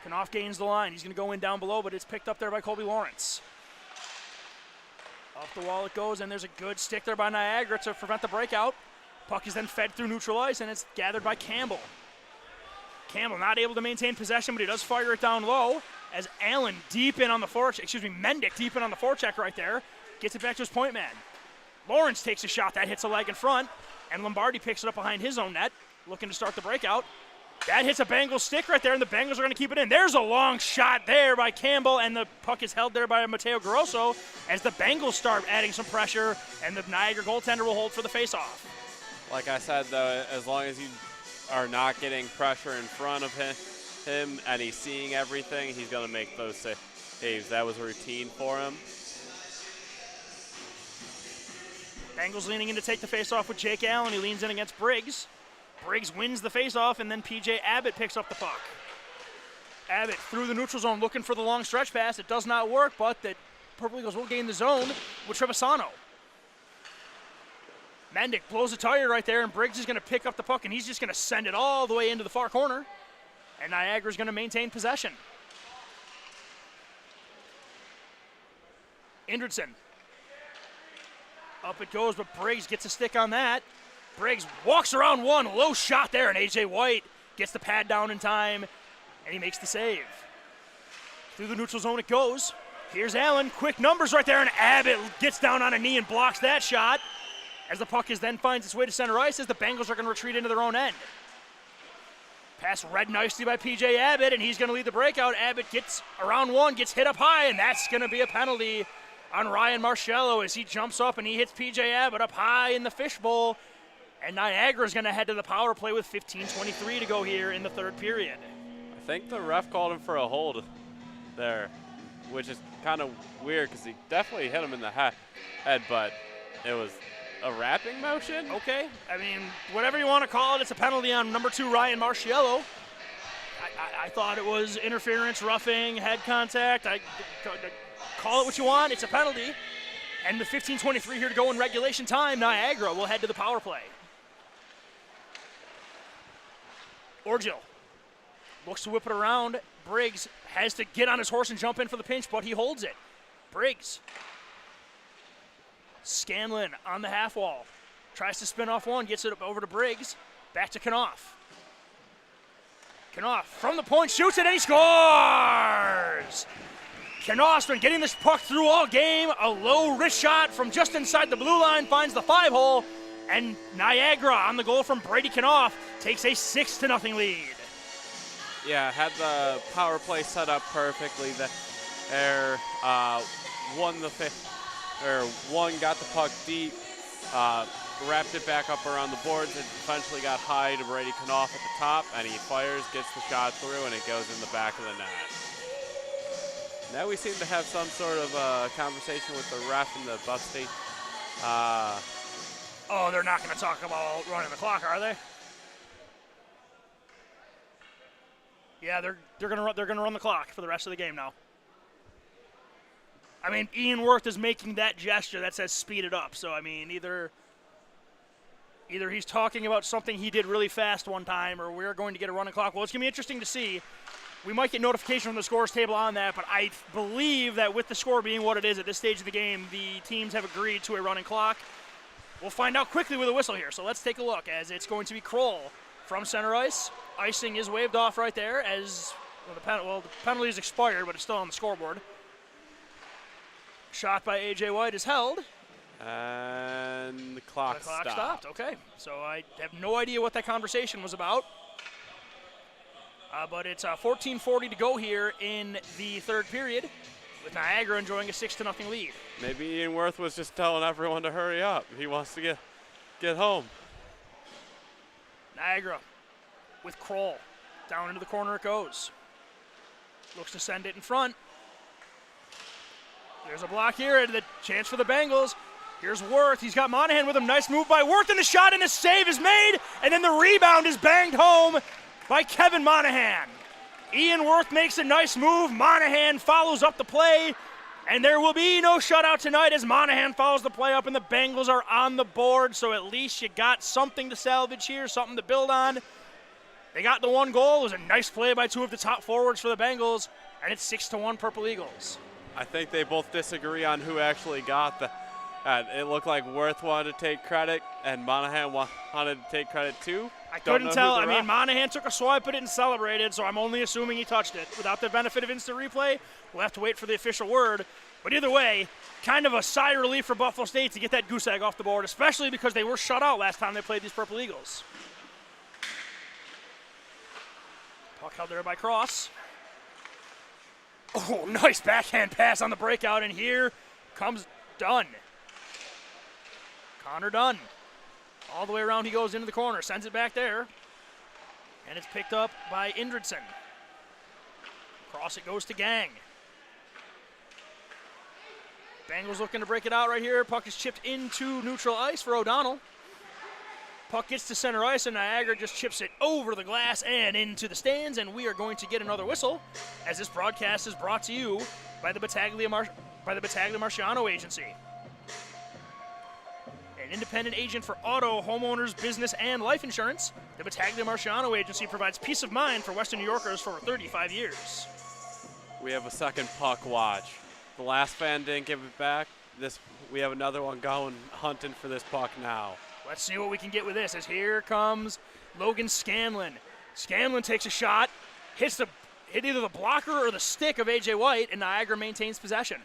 Knopf gains the line. He's going to go in down below, but it's picked up there by Colby Lawrence. Off the wall it goes, and there's a good stick there by Niagara to prevent the breakout. Puck is then fed through neutral ice, and it's gathered by Campbell. Campbell not able to maintain possession, but he does fire it down low as Allen deep in on the forecheck, Mendick deep in on the forecheck right there. Gets it back to his point man. Lawrence takes a shot. That hits a leg in front, and Lombardi picks it up behind his own net, looking to start the breakout. That hits a Bengals stick right there, and the Bengals are going to keep it in. There's a long shot there by Campbell, and the puck is held there by Mateo Grosso as the Bengals start adding some pressure, and the Niagara goaltender will hold for the faceoff. Like I said, though, as long as you are not getting pressure in front of him and he's seeing everything, he's going to make those saves. That was a routine for him. Bengals leaning in to take the faceoff with Jake Allen. He leans in against Briggs. Briggs wins the faceoff, and then P.J. Abbott picks up the puck. Abbott through the neutral zone looking for the long stretch pass. It does not work, but the Purple Eagles will gain the zone with Trevisano. Mendick blows a tire right there, and Briggs is going to pick up the puck, and he's just going to send it all the way into the far corner. And Niagara's going to maintain possession. Indridson. Up it goes, but Briggs gets a stick on that. Briggs walks around one, low shot there, and A.J. White gets the pad down in time, and he makes the save. Through the neutral zone it goes. Here's Allen, quick numbers right there, and Abbott gets down on a knee and blocks that shot as the puck then finds its way to center ice as the Bengals are going to retreat into their own end. Pass read nicely by P.J. Abbott, and he's going to lead the breakout. Abbott gets around one, gets hit up high, and that's going to be a penalty on Ryan Marcello as he jumps up and he hits P.J. Abbott up high in the fishbowl. And Niagara's going to head to the power play with 15:23 to go here in the third period. I think the ref called him for a hold there, which is kind of weird because he definitely hit him in the head, but it was a wrapping motion? Okay, I mean, whatever you want to call it, it's a penalty on number 2, Ryan Marciello. I thought it was interference, roughing, head contact. Call it what you want, it's a penalty. And the 15:23 here to go in regulation time, Niagara will head to the power play. Orgil looks to whip it around. Briggs has to get on his horse and jump in for the pinch, but he holds it. Briggs. Scanlon on the half wall. Tries to spin off one, gets it over to Briggs. Back to Knopf. Knopf from the point, shoots it, and he scores! Knopf's been getting this puck through all game. A low wrist shot from just inside the blue line finds the 5-hole, and Niagara on the goal from Brady Knopf takes a 6-0 lead. Yeah, had the power play set up perfectly. There, one got the puck deep, wrapped it back up around the boards, and eventually got high to Brady Knopf at the top, and he fires, gets the shot through, and it goes in the back of the net. Now we seem to have some sort of conversation with the ref in the Buff State. Oh, they're not going to talk about running the clock, are they? Yeah, they're going to run the clock for the rest of the game now. I mean, Ian Worth is making that gesture that says speed it up. So I mean, either he's talking about something he did really fast one time, or we're going to get a running clock. Well, it's going to be interesting to see. We might get notification from the scores table on that, but I believe that with the score being what it is at this stage of the game, the teams have agreed to a running clock. We'll find out quickly with a whistle here, so let's take a look as it's going to be Kroll from center ice. Icing is waved off right there as the penalty is expired, but it's still on the scoreboard. Shot by A.J. White is held. And the clock stopped. Okay, so I have no idea what that conversation was about. But it's 14:40 to go here in the third period, with Niagara enjoying a 6-0 lead. Maybe Ian Worth was just telling everyone to hurry up. He wants to get home. Niagara with Kroll. Down into the corner it goes. Looks to send it in front. There's a block here, and the chance for the Bengals. Here's Worth. He's got Monahan with him. Nice move by Worth, and the shot and the save is made, and then the rebound is banged home by Kevin Monahan. Ian Worth makes a nice move. Monahan follows up the play, and there will be no shutout tonight as Monahan follows the play up, and the Bengals are on the board, so at least you got something to salvage here, something to build on. They got the one goal. It was a nice play by two of the top forwards for the Bengals, and it's 6-1 Purple Eagles. I think they both disagree on who actually got the. It looked like Worth wanted to take credit, and Monahan wanted to take credit too. I couldn't tell. I mean, Monahan took a swipe at it and celebrated, so I'm only assuming he touched it. Without the benefit of instant replay, we'll have to wait for the official word. But either way, kind of a sigh of relief for Buffalo State to get that goose egg off the board, especially because they were shut out last time they played these Purple Eagles. Puck held there by Cross. Oh, nice backhand pass on the breakout, and here comes Dunn. Connor Dunn. All the way around he goes into the corner, sends it back there, and it's picked up by Indridson. Across it goes to Gang. Bengals looking to break it out right here. Puck is chipped into neutral ice for O'Donnell. Puck gets to center ice, and Niagara just chips it over the glass and into the stands, and we are going to get another whistle as this broadcast is brought to you by the Battaglia Marciano Agency. An independent agent for auto, homeowners, business, and life insurance, the Battaglia Marciano Agency provides peace of mind for Western New Yorkers for 35 years. We have a second puck watch. The last fan didn't give it back. We have another one going hunting for this puck now. Let's see what we can get with this as here comes Logan Scanlon. Scanlon takes a shot, hits the hit either the blocker or the stick of A.J. White, and Niagara maintains possession.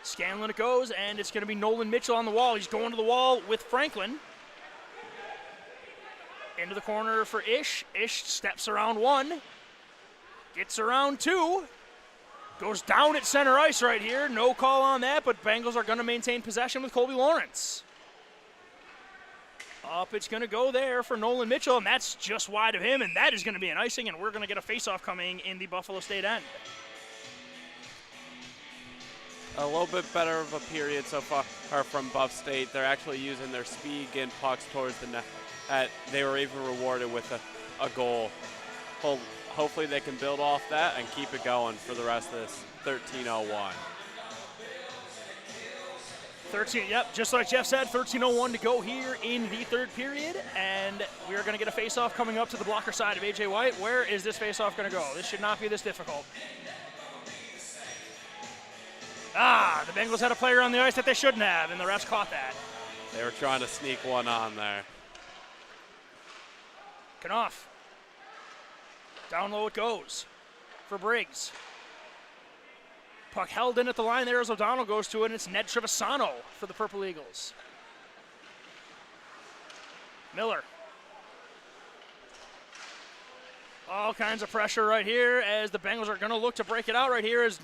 Scanlon it goes, and it's going to be Nolan Mitchell on the wall. He's going to the wall with Franklin. Into the corner for Ish. Ish steps around one. Gets around two. Goes down at center ice right here. No call on that, but Bengals are going to maintain possession with Colby Lawrence. Up it's going to go there for Nolan Mitchell, and that's just wide of him, and that is going to be an icing, and we're going to get a faceoff coming in the Buffalo State end. A little bit better of a period so far from Buff State. They're actually using their speed, getting pucks towards the net. They were even rewarded with a goal. Hopefully they can build off that and keep it going for the rest of this 13:01. 13, yep, just like Jeff said, 13:01 to go here in the third period, and we are going to get a faceoff coming up to the blocker side of A.J. White. Where is this faceoff going to go? This should not be this difficult. The Bengals had a player on the ice that they shouldn't have, and the refs caught that. They were trying to sneak one on there. Knopf. Down low it goes for Briggs. Puck held in at the line there as O'Donnell goes to it, and it's Ned Trevisano for the Purple Eagles. Miller. All kinds of pressure right here as the Bengals are going to look to break it out right here as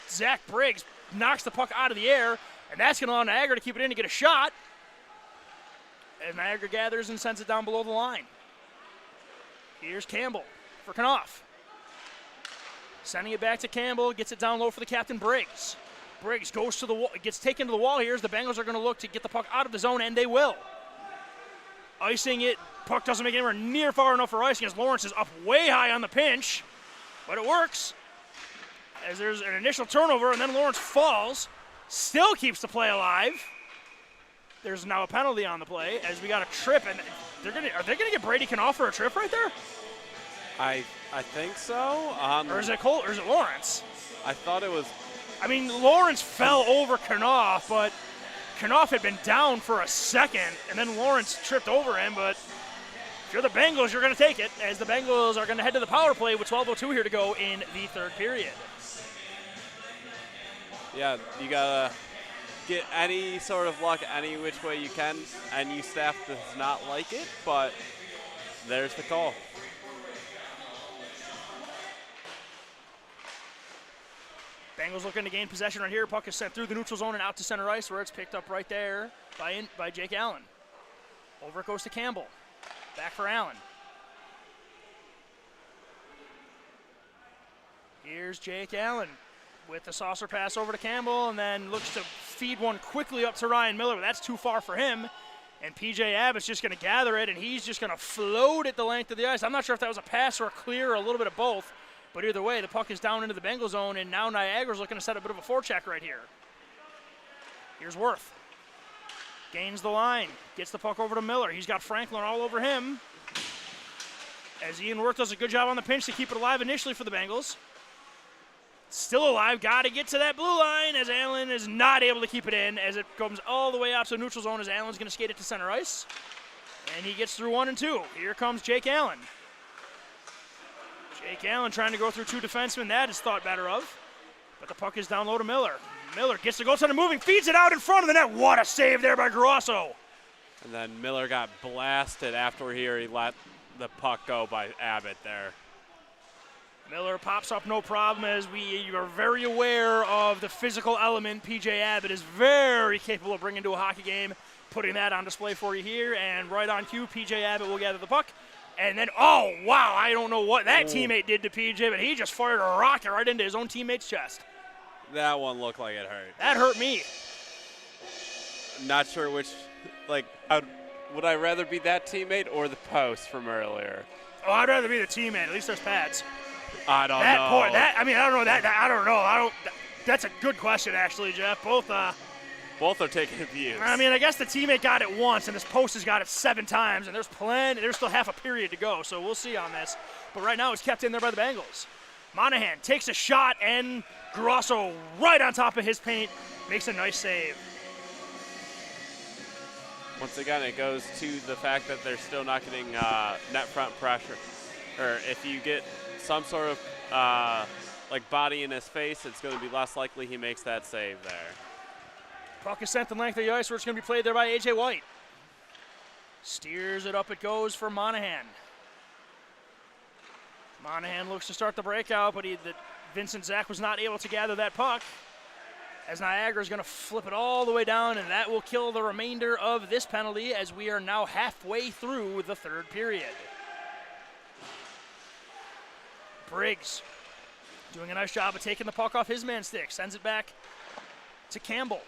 Zach Briggs knocks the puck out of the air, and that's going to allow Niagara to keep it in to get a shot as Niagara gathers and sends it down below the line. Here's Campbell for Knopf. Sending it back to Campbell, gets it down low for the captain, Briggs. Briggs goes to the wall, gets taken to the wall here as the Bengals are going to look to get the puck out of the zone, and they will. Icing it, puck doesn't make it anywhere near far enough for icing as Lawrence is up way high on the pinch, but it works. As there's an initial turnover, and then Lawrence falls, still keeps the play alive. There's now a penalty on the play as we got a trip, and are they gonna get Brady Knopf for a trip right there? I think so. Or is it Cole? Or is it Lawrence? I thought it was. I mean, Lawrence fell over Knopf, but Knopf had been down for a second, and then Lawrence tripped over him. But if you're the Bengals, you're going to take it, as the Bengals are going to head to the power play with 12:02 here to go in the third period. Yeah, you gotta get any sort of luck any which way you can, and you staff does not like it, but there's the call. Bengals looking to gain possession right here. Puck is sent through the neutral zone and out to center ice where it's picked up right there by Jake Allen. Over it goes to Campbell. Back for Allen. Here's Jake Allen with the saucer pass over to Campbell and then looks to feed one quickly up to Ryan Miller, but that's too far for him. And P.J. Abbott's just going to gather it, and he's just going to float it the length of the ice. I'm not sure if that was a pass or a clear or a little bit of both. But either way, the puck is down into the Bengal zone, and now Niagara's looking to set a bit of a forecheck right here. Here's Worth. Gains the line. Gets the puck over to Miller. He's got Franklin all over him. As Ian Worth does a good job on the pinch to keep it alive initially for the Bengals. Still alive. Got to get to that blue line as Allen is not able to keep it in as it comes all the way out to the neutral zone as Allen's going to skate it to center ice. And he gets through 1 and 2. Here comes Jake Allen. Jake Allen trying to go through two defensemen. That is thought better of. But the puck is down low to Miller. Miller gets the goaltender moving, feeds it out in front of the net. What a save there by Grosso. And then Miller got blasted after he let the puck go by Abbott there. Miller pops up no problem as we are very aware of the physical element P.J. Abbott is very capable of bringing to a hockey game. Putting that on display for you here. And right on cue, P.J. Abbott will gather the puck. And then, oh, wow, I don't know what that teammate did to PJ, but he just fired a rocket right into his own teammate's chest. That one looked like it hurt. That hurt me. Not sure which, would I rather be that teammate or the post from earlier? Oh, I'd rather be the teammate. At least there's pads. I don't know. I don't know. That's a good question, actually, Jeff. Both are taking abuse. I mean, I guess the teammate got it once, and this post has got it 7 times, and there's still half a period to go, so we'll see on this. But right now it's kept in there by the Bengals. Monahan takes a shot, and Grosso right on top of his paint makes a nice save. Once again, it goes to the fact that they're still not getting net front pressure. Or if you get some sort of like body in his face, it's going to be less likely he makes that save there. Puck is sent the length of the ice where it's going to be played there by A.J. White. Steers it up, it goes for Monahan. Monahan looks to start the breakout, but Vincent Zach was not able to gather that puck, as Niagara is going to flip it all the way down, and that will kill the remainder of this penalty as we are now halfway through the third period. Briggs doing a nice job of taking the puck off his man's stick, sends it back to Campbell.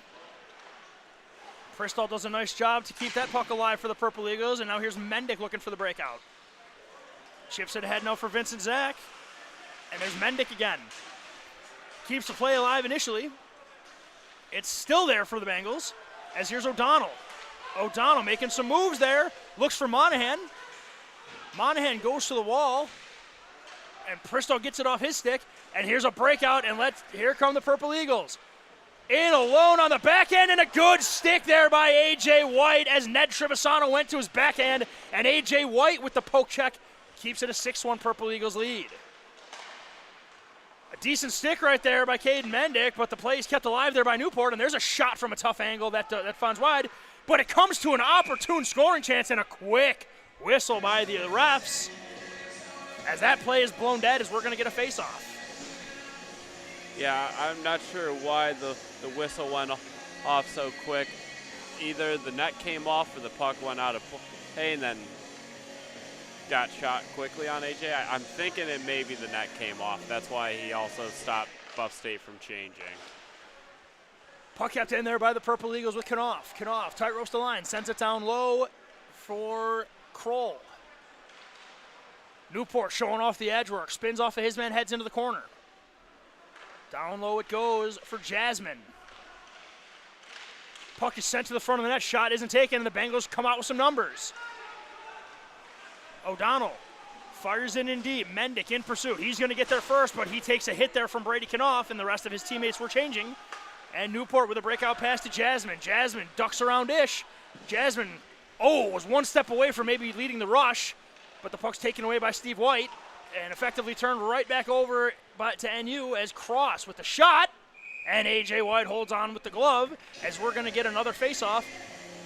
Pristall does a nice job to keep that puck alive for the Purple Eagles, and now here's Mendick looking for the breakout. Chips it ahead now for Vincent Zach, and there's Mendick again. Keeps the play alive initially. It's still there for the Bengals, as here's O'Donnell. O'Donnell making some moves there, looks for Monahan. Monahan goes to the wall, and Pristall gets it off his stick, and here's a breakout, and here come the Purple Eagles. In alone on the backhand, and a good stick there by A.J. White as Ned Trevisano went to his backhand, and A.J. White with the poke check keeps it a 6-1 Purple Eagles lead. A decent stick right there by Caden Mendick, but the play is kept alive there by Newport, and there's a shot from a tough angle that finds wide, but it comes to an opportune scoring chance and a quick whistle by the refs as that play is blown dead as we're going to get a face-off. Yeah, I'm not sure why the whistle went off so quick. Either the net came off or the puck went out of play and then got shot quickly on AJ. I'm thinking it maybe the net came off. That's why he also stopped Buff State from changing. Puck kept in there by the Purple Eagles with Knopf. Knopf tight ropes the line, sends it down low for Kroll. Newport showing off the edge work, spins off of his man, heads into the corner. Down low it goes for Jasmine. Puck is sent to the front of the net, shot isn't taken, and the Bengals come out with some numbers. O'Donnell fires in deep. Mendick in pursuit. He's going to get there first, but he takes a hit there from Brady Knopf, and the rest of his teammates were changing. And Newport with a breakout pass to Jasmine. Jasmine ducks around Ish. Jasmine, was one step away from maybe leading the rush, but the puck's taken away by Steve White and effectively turned right back over to NU as Cross with the shot, and A.J. White holds on with the glove as we're going to get another face-off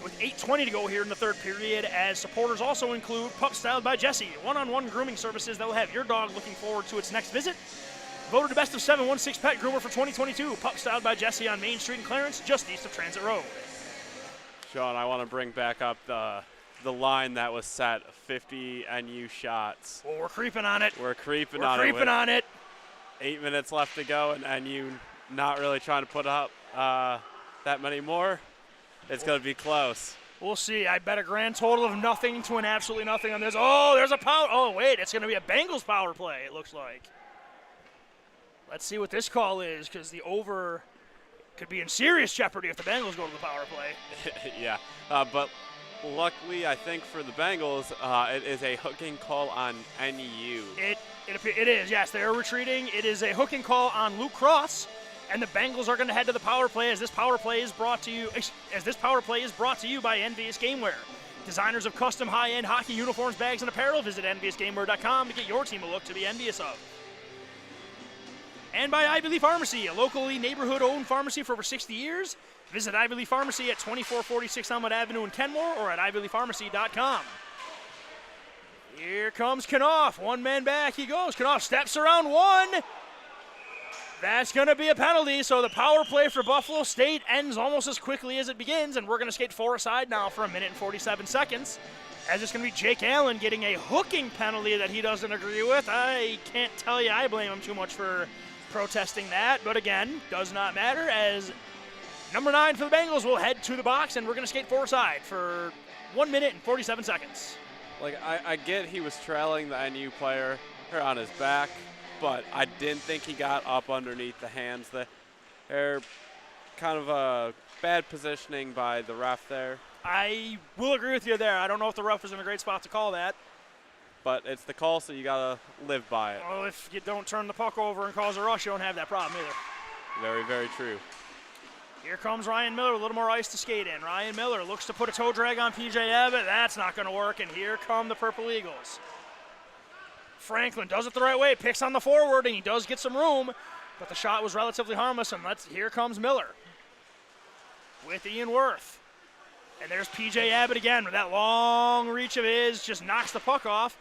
with 8:20 to go here in the third period, as supporters also include Pup Styled by Jesse, one-on-one grooming services that will have your dog looking forward to its next visit. Voted the best of 716 pet groomer for 2022, Pup Styled by Jesse on Main Street in Clarence, just east of Transit Road. Sean, I want to bring back up the line that was set, 50 NU shots. Well, we're creeping on it. We're creeping We're on it. creeping on it. 8 minutes left to go, and NU not really trying to put up that many more. It's going to be close. We'll see. I bet a grand total of nothing to an absolutely nothing on this. Oh, there's a power. Oh, wait. It's going to be a Bengals power play, it looks like. Let's see what this call is, because the over could be in serious jeopardy if the Bengals go to the power play. Yeah, but luckily, I think for the Bengals, it is a hooking call on NU. It is, yes. They are retreating. It is a hooking call on Luke Cross, and the Bengals are going to head to the power play as this power play is brought to you by Envious Gameware. Designers of custom high-end hockey uniforms, bags, and apparel. Visit enviousgameware.com to get your team a look to be envious of. And by Ivy Lee Pharmacy, a locally neighborhood-owned pharmacy for over 60 years. Visit Ivy Lee Pharmacy at 2446 Elmwood Avenue in Kenmore or at ivyleepharmacy.com. Here comes Knopf. One man back. He goes. Knopf steps around one. That's going to be a penalty, so the power play for Buffalo State ends almost as quickly as it begins, and we're going to skate four aside now for 1 minute and 47 seconds, as it's going to be Jake Allen getting a hooking penalty that he doesn't agree with. I can't tell you I blame him too much for protesting that, but again, does not matter, as number 9 for the Bengals will head to the box, and we're going to skate four aside for 1 minute and 47 seconds. Like, I get he was trailing the NU player on his back, but I didn't think he got up underneath the hands. They're kind of a bad positioning by the ref there. I will agree with you there. I don't know if the ref was in a great spot to call that. But it's the call, so you got to live by it. Well, if you don't turn the puck over and cause a rush, you don't have that problem either. Very, very true. Here comes Ryan Miller, a little more ice to skate in. Ryan Miller looks to put a toe drag on PJ Abbott. That's not going to work, and here come the Purple Eagles. Franklin does it the right way, picks on the forward, and he does get some room, but the shot was relatively harmless, and here comes Miller with Ian Worth. And there's P.J. Abbott again with that long reach of his, just knocks the puck off,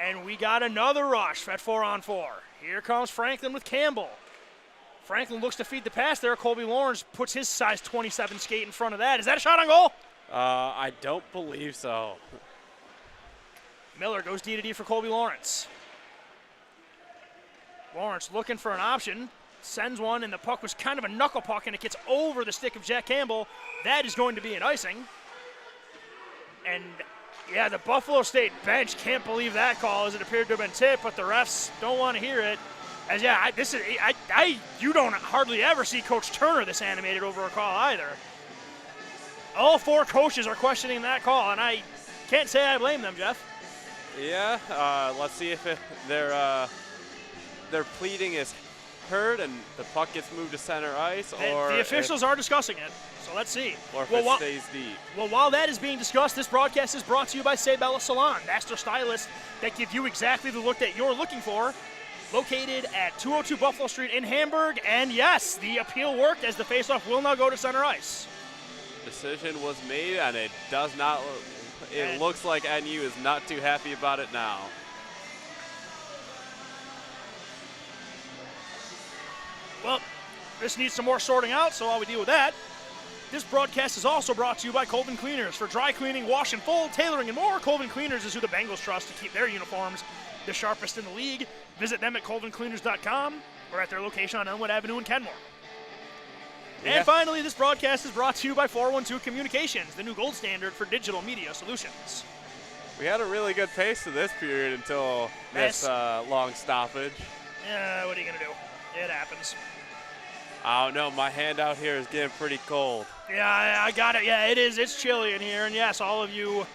and we got another rush at 4-on-4. Here comes Franklin with Campbell. Franklin looks to feed the pass there. Colby Lawrence puts his size 27 skate in front of that. Is that a shot on goal? I don't believe so. Miller goes D-to-D for Colby Lawrence. Lawrence looking for an option, sends one, and the puck was kind of a knuckle puck, and it gets over the stick of Jack Campbell. That is going to be an icing. And, yeah, the Buffalo State bench can't believe that call, as it appeared to have been tipped, but the refs don't want to hear it. As, yeah, you don't hardly ever see Coach Turner this animated over a call either. All four coaches are questioning that call, and I can't say I blame them, Jeff. Yeah, let's see if their pleading is heard and the puck gets moved to center ice, or the officials are discussing it, so let's see. Or if it stays deep. Well, while that is being discussed, this broadcast is brought to you by Sabella Salon, master stylists that give you exactly the look that you're looking for. Located at 202 Buffalo Street in Hamburg, and yes, the appeal worked as the faceoff will now go to center ice. Decision was made, and it does not. It looks like NU is not too happy about it now. Well, this needs some more sorting out, so while we deal with that, this broadcast is also brought to you by Colvin Cleaners. For dry cleaning, wash and fold, tailoring, and more, Colvin Cleaners is who the Bengals trust to keep their uniforms the sharpest in the league. Visit them at colvincleaners.com or at their location on Elmwood Avenue in Kenmore. Yeah. And finally, this broadcast is brought to you by 412 Communications, the new gold standard for digital media solutions. We had a really good pace to this period until this long stoppage. Yeah, what are you going to do? It happens. I don't know. My hand out here is getting pretty cold. Yeah, I got it. Yeah, it is. It's chilly in here. And yes, all of you,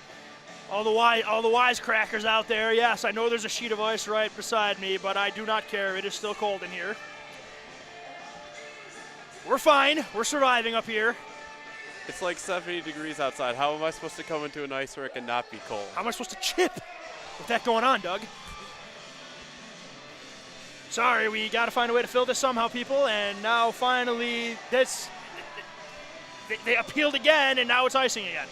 all the wisecrackers out there, yes, I know there's a sheet of ice right beside me, but I do not care. It is still cold in here. We're fine. We're surviving up here. It's like 70 degrees outside. How am I supposed to come into an ice rink and not be cold? How am I supposed to chip with that going on, Doug? Sorry, we got to find a way to fill this somehow, people. And now finally, they appealed again, and now it's icing again.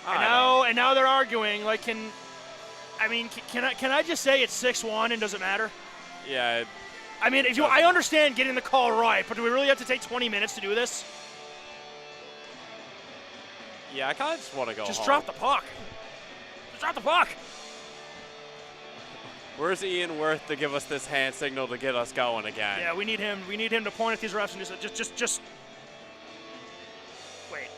And now they're arguing. Like, can I just say it's 6-1 and does it matter? Yeah. I mean, I understand getting the call right, but do we really have to take 20 minutes to do this? Yeah, I kind of just want to go Just home. drop the puck. Just drop the puck. Where's Ian Worth to give us this hand signal to get us going again? Yeah, we need him. We need him to point at these refs and just wait.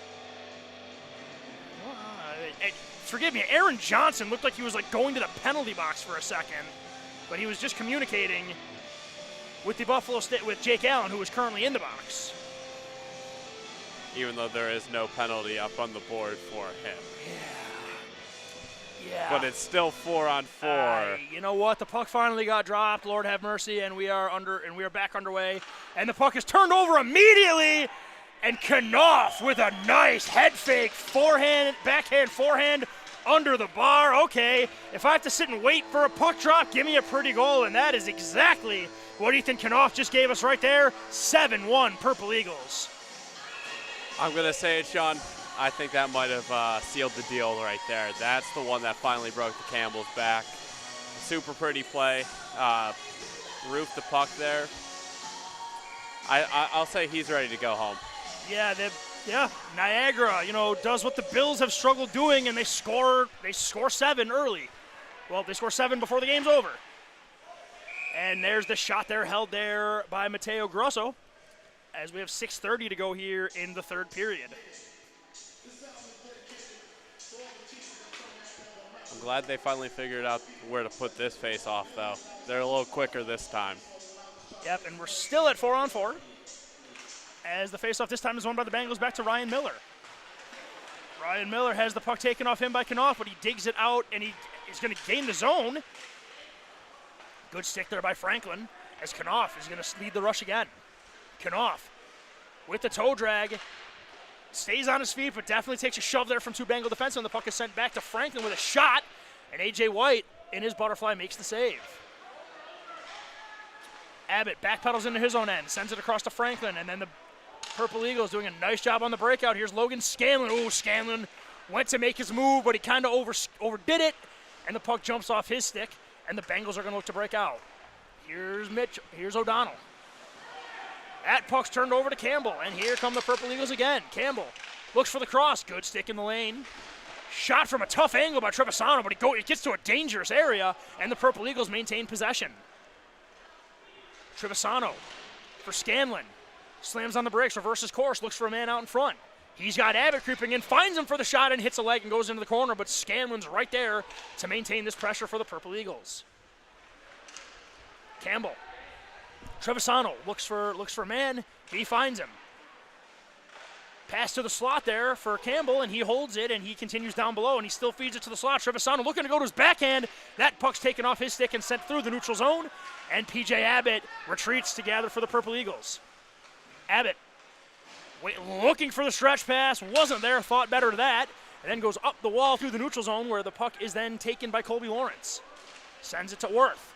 Forgive me. Aaron Johnson looked like he was like going to the penalty box for a second, but he was just communicating with the Buffalo State with Jake Allen, who is currently in the box. Even though there is no penalty up on the board for him. Yeah. But it's still 4-on-4. You know what? The puck finally got dropped. Lord have mercy, and we are back underway. And the puck is turned over immediately. And Knopf with a nice head fake, backhand forehand under the bar. Okay, if I have to sit and wait for a puck drop, give me a pretty goal, and that is exactly what Ethan Knopf just gave us right there. 7-1 Purple Eagles. I'm going to say it, Sean. I think that might have sealed the deal right there. That's the one that finally broke the Campbell's back. Super pretty play. Roofed the puck there. I'll say he's ready to go home. Yeah, Niagara, does what the Bills have struggled doing, and they score 7 early. Well, they score 7 before the game's over. And there's the shot there held there by Mateo Grosso as we have 6:30 to go here in the third period. I'm glad they finally figured out where to put this face off, though. They're a little quicker this time. Yep, and we're still at 4-on-4 as the faceoff this time is won by the Bengals back to Ryan Miller. Ryan Miller has the puck taken off him by Knopf, but he digs it out, and he is going to gain the zone. Good stick there by Franklin as Knopf is going to lead the rush again. Knopf with the toe drag, stays on his feet, but definitely takes a shove there from two Bengal defensemen. The puck is sent back to Franklin with a shot, and A.J. White in his butterfly, makes the save. Abbott backpedals into his own end, sends it across to Franklin, and then the Purple Eagles doing a nice job on the breakout. Here's Logan Scanlon. Ooh, Scanlon went to make his move, but he kind of overdid it, and the puck jumps off his stick, and the Bengals are going to look to break out. Here's Mitch. Here's O'Donnell. That puck's turned over to Campbell, and here come the Purple Eagles again. Campbell looks for the cross. Good stick in the lane. Shot from a tough angle by Trevisano, but it gets to a dangerous area, and the Purple Eagles maintain possession. Trevisano for Scanlon. Slams on the brakes, reverses course, looks for a man out in front. He's got Abbott creeping in, finds him for the shot, and hits a leg and goes into the corner, but Scanlon's right there to maintain this pressure for the Purple Eagles. Campbell. Trevisano looks for a man. He finds him. Pass to the slot there for Campbell, and he holds it, and he continues down below, and he still feeds it to the slot. Trevisano looking to go to his backhand. That puck's taken off his stick and sent through the neutral zone, and P.J. Abbott retreats to gather for the Purple Eagles. Abbott looking for the stretch pass, wasn't there, thought better to that, and then goes up the wall through the neutral zone where the puck is then taken by Colby Lawrence. Sends it to Worth.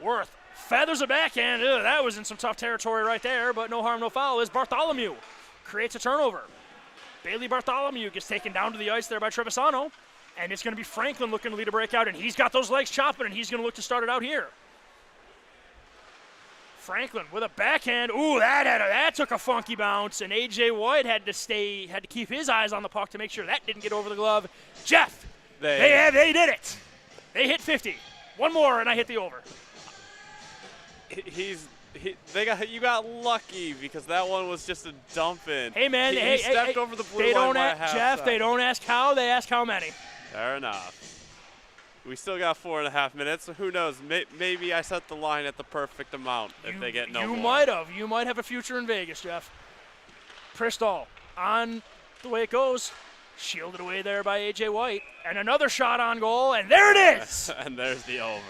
Worth feathers a backhand. Ugh, that was in some tough territory right there, but no harm, no foul as Bartholomew creates a turnover. Bailey Bartholomew gets taken down to the ice there by Trevisano, and it's going to be Franklin looking to lead a breakout, and he's got those legs chopping, and he's going to look to start it out here. Franklin with a backhand. Ooh, that took a funky bounce, and A.J. White had to keep his eyes on the puck to make sure that didn't get over the glove. Jeff, they did it. They hit 50. One more, and I hit the over. You got lucky because that one was just a dump in. Hey man, he stepped over the blue line by half Jeff, side. they don't ask how, they ask how many. Fair enough. We still got 4.5 minutes, so who knows? Maybe I set the line at the perfect amount if they get no more. You might have a future in Vegas, Jeff. Pristall on the way it goes. Shielded away there by A.J. White. And another shot on goal, and there it is! And there's the over.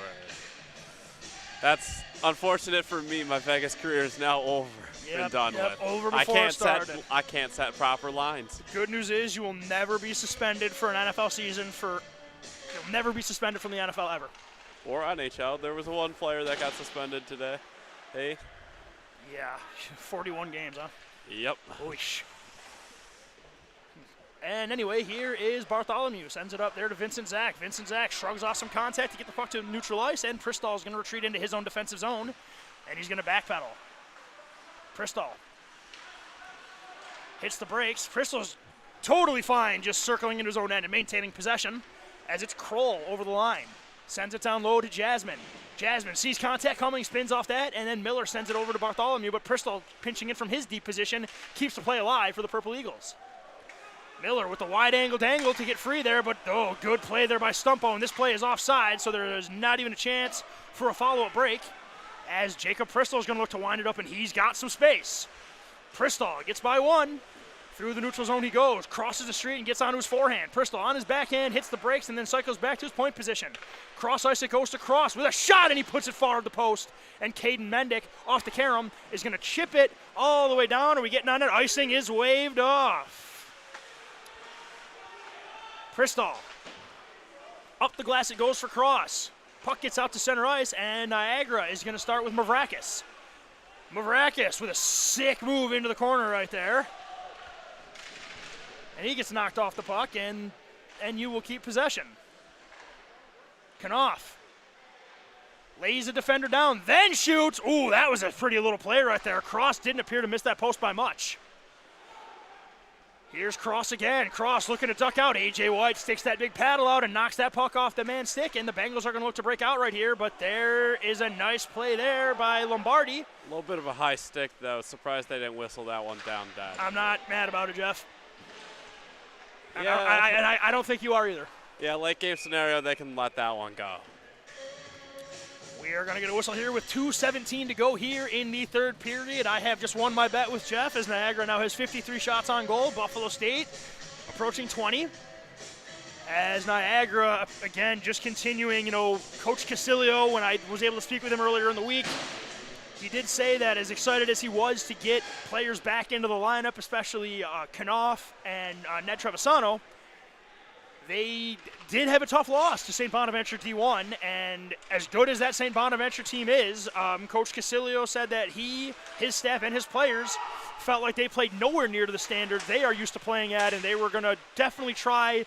That's unfortunate for me. My Vegas career is now over and done with. Over before it started. I can't set proper lines. The good news is you will never be suspended for an NFL season You'll never be suspended from the NFL ever. Or NHL. There was one player that got suspended today. Hey? Yeah, 41 games, huh? Yep. Oosh. And anyway, here is Bartholomew. Sends it up there to Vincent Zach. Vincent Zach shrugs off some contact to get the puck to neutral ice, and Pristall is going to retreat into his own defensive zone, and he's going to backpedal. Pristall hits the brakes. Pristall's totally fine just circling into his own end and maintaining possession as it's Kroll over the line. Sends it down low to Jasmine. Jasmine sees contact coming, spins off that, and then Miller sends it over to Bartholomew, but Pristall pinching in from his deep position keeps the play alive for the Purple Eagles. Miller with the wide-angle dangle to get free there, but good play there by Stumpo, and this play is offside, so there is not even a chance for a follow-up break as Jacob Pristall is going to look to wind it up, and he's got some space. Pristall gets by one. Through the neutral zone he goes, crosses the street and gets onto his forehand. Pristall on his backhand, hits the brakes, and then cycles back to his point position. Cross ice it goes to Cross with a shot, and he puts it far of the post. And Caden Mendick off the carom is going to chip it all the way down. Are we getting on it? Icing is waved off. Pristall. Up the glass it goes for Cross. Puck gets out to center ice, and Niagara is going to start with Mavrakis. Mavrakis with a sick move into the corner right there. And he gets knocked off the puck, and you will keep possession. Knopf lays a defender down, then shoots. Ooh, that was a pretty little play right there. Cross didn't appear to miss that post by much. Here's Cross again. Cross looking to duck out. A.J. White sticks that big paddle out and knocks that puck off the man's stick, and the Bengals are going to look to break out right here, but there is a nice play there by Lombardi. A little bit of a high stick, though. Surprised they didn't whistle that one down, Dad. I'm not mad about it, Jeff. Yeah. I don't think you are either. Yeah, late game scenario, they can let that one go. We are going to get a whistle here with 2:17 to go here in the third period. I have just won my bet with Jeff as Niagara now has 53 shots on goal. Buffalo State approaching 20. As Niagara, again, just continuing, Coach Casilio, when I was able to speak with him earlier in the week, he did say that as excited as he was to get players back into the lineup, especially Knopf and Ned Trevisano, they did have a tough loss to St. Bonaventure D1, and as good as that St. Bonaventure team is, Coach Casilio said that his staff, and his players felt like they played nowhere near to the standard they are used to playing at, and they were going to definitely try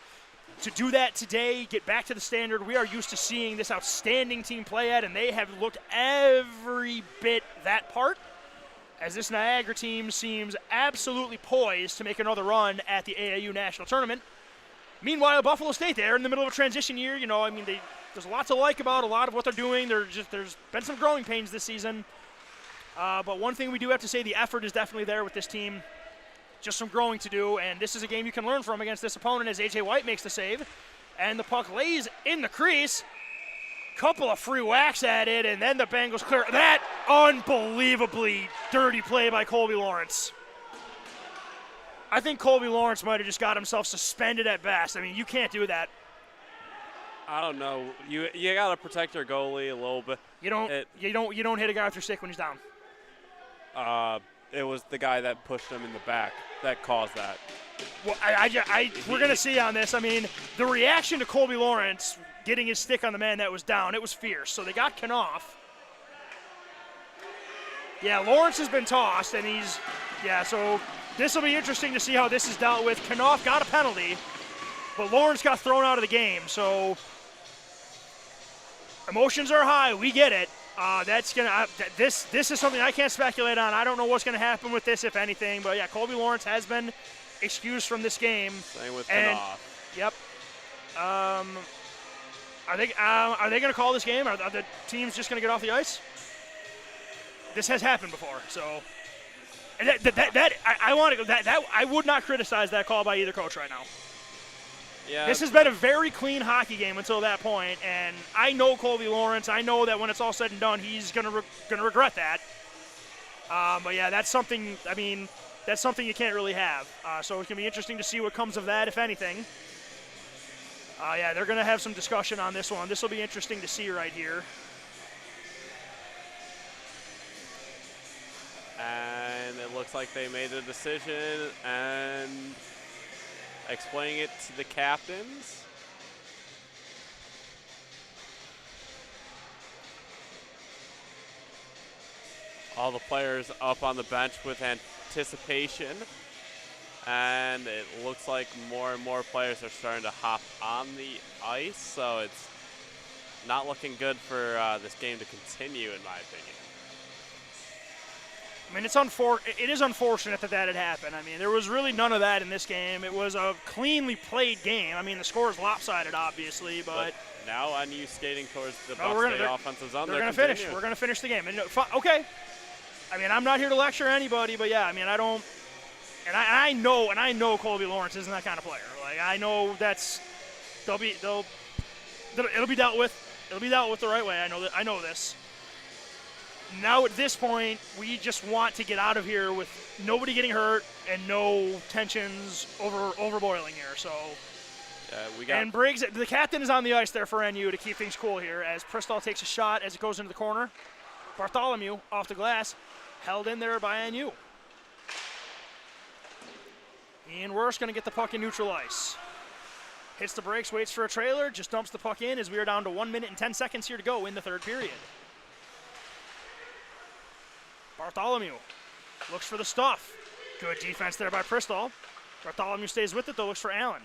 to do that today, get back to the standard we are used to seeing this outstanding team play at, and they have looked every bit that part, as this Niagara team seems absolutely poised to make another run at the AAU National Tournament. Meanwhile, Buffalo State, they're in the middle of a transition year. You know, I mean, there's a lot to like about a lot of what they're doing. There's been some growing pains this season. But one thing we do have to say, the effort is definitely there with this team. Just some growing to do, and this is a game you can learn from against this opponent as A.J. White makes the save. And the puck lays in the crease. Couple of free whacks at it, and then the Bengals clear. That unbelievably dirty play by Colby Lawrence. I think Colby Lawrence might have just got himself suspended at best. I mean, you can't do that. I don't know. You got to protect your goalie a little bit. You don't hit a guy with your stick when he's down. It was the guy that pushed him in the back that caused that. Well, we're going to see on this. I mean, the reaction to Colby Lawrence getting his stick on the man that was down, it was fierce. So they got Knopf. Yeah, Lawrence has been tossed, and so this will be interesting to see how this is dealt with. Knopf got a penalty, but Lawrence got thrown out of the game. So emotions are high. We get it. This is something I can't speculate on. I don't know what's going to happen with this, if anything. But yeah, Colby Lawrence has been excused from this game. Same with Knopf. Yep. Are they going to call this game? Are the teams just going to get off the ice? This has happened before, so. And I would not criticize that call by either coach right now. Yeah. This has been a very clean hockey game until that point, and I know Colby Lawrence. I know that when it's all said and done, he's gonna regret that. But yeah, that's something. I mean, that's something you can't really have. So it's gonna be interesting to see what comes of that, if anything. Yeah, they're gonna have some discussion on this one. This will be interesting to see right here. And it looks like they made a decision and explaining it to the captains. All the players up on the bench with anticipation. And it looks like more and more players are starting to hop on the ice, so it's not looking good for this game to continue, in my opinion. I mean, it is unfortunate that had happened. I mean, there was really none of that in this game. It was a cleanly played game. I mean, the score is lopsided, obviously, but now NU skating towards the Buffalo State offensive zone. They're going to finish. We're going to finish the game. And, okay. I mean, I'm not here to lecture anybody, but yeah, I mean, I don't. And I know Colby Lawrence isn't that kind of player. Like, I know it'll be dealt with. It'll be dealt with the right way. I know this. Now at this point, we just want to get out of here with nobody getting hurt and no tensions overboiling here. So, and Briggs, the captain, is on the ice there for NU to keep things cool here as Pristall takes a shot as it goes into the corner. Bartholomew off the glass, held in there by NU. Ian Worst going to get the puck in neutral ice. Hits the brakes, waits for a trailer, just dumps the puck in as we are down to 1 minute and 10 seconds here to go in the third period. Bartholomew looks for the stuff. Good defense there by Pristall. Bartholomew stays with it, though, looks for Allen.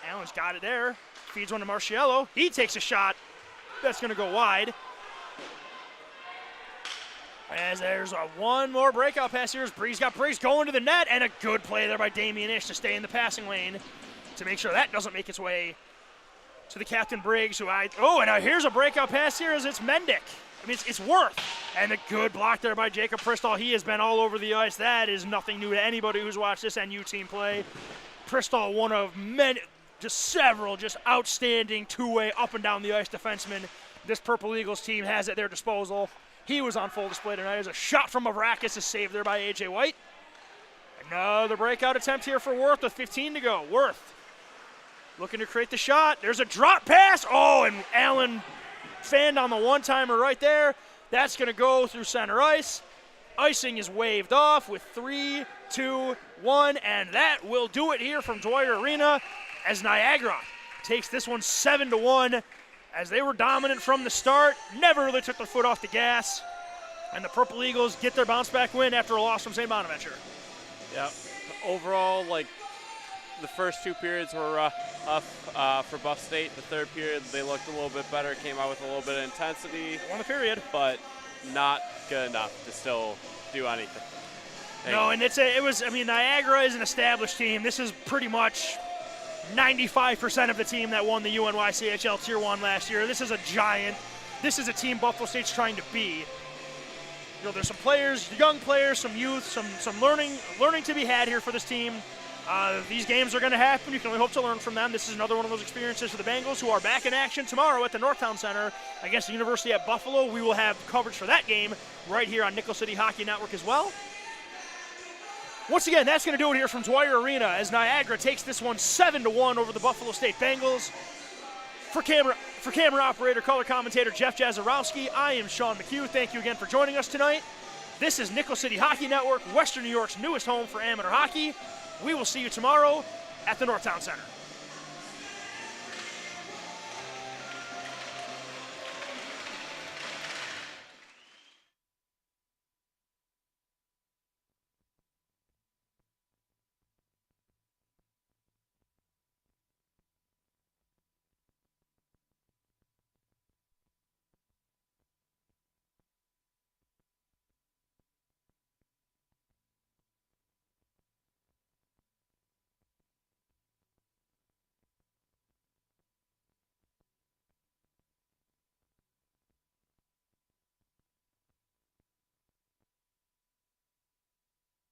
Allen's got it there. Feeds one to Marciello. He takes a shot. That's going to go wide. As there's one more breakout pass here. Briggs got Briggs going to the net, and a good play there by Damian Ish to stay in the passing lane to make sure that doesn't make its way to the captain Briggs, and here's a breakout pass here as it's Mendick. I mean, it's Worth. And a good block there by Jacob Pristall. He has been all over the ice. That is nothing new to anybody who's watched this NU team play. Pristall, one of many, several outstanding two-way up and down the ice defensemen this Purple Eagles team has at their disposal. He was on full display tonight. There's a shot from Mavrakis, a save there by A.J. White. Another breakout attempt here for Worth with 15 to go. Worth looking to create the shot. There's a drop pass. Oh, and Allen fanned on the one-timer right there. That's going to go through center ice. Icing is waved off with 3, 2, 1, and that will do it here from Dwyer Arena. as Niagara takes this one 7-1, as they were dominant from the start, never really took their foot off the gas, and the Purple Eagles get their bounce-back win after a loss from St. Bonaventure. Yeah, overall, like, the first 2 periods were rough for Buff State. The third period, they looked a little bit better, came out with a little bit of intensity. Won the period. But not good enough to still do anything. No, and Niagara is an established team. This is pretty much 95% of the team that won the UNYCHL Tier 1 last year. This is a giant. This is a team Buffalo State's trying to be. There's some players, young players, some youth, some learning to be had here for this team. These games are going to happen. You can only hope to learn from them. This is another one of those experiences for the Bengals, who are back in action tomorrow at the Northtown Center against the University at Buffalo. We will have coverage for that game right here on Nickel City Hockey Network as well. Once again, that's going to do it here from Dwyer Arena as Niagara takes this one 7-1 over the Buffalo State Bengals. For camera operator, color commentator Jeff Jazarowski, I am Sean McHugh. Thank you again for joining us tonight. This is Nickel City Hockey Network, Western New York's newest home for amateur hockey. We will see you tomorrow at the Northtown Center.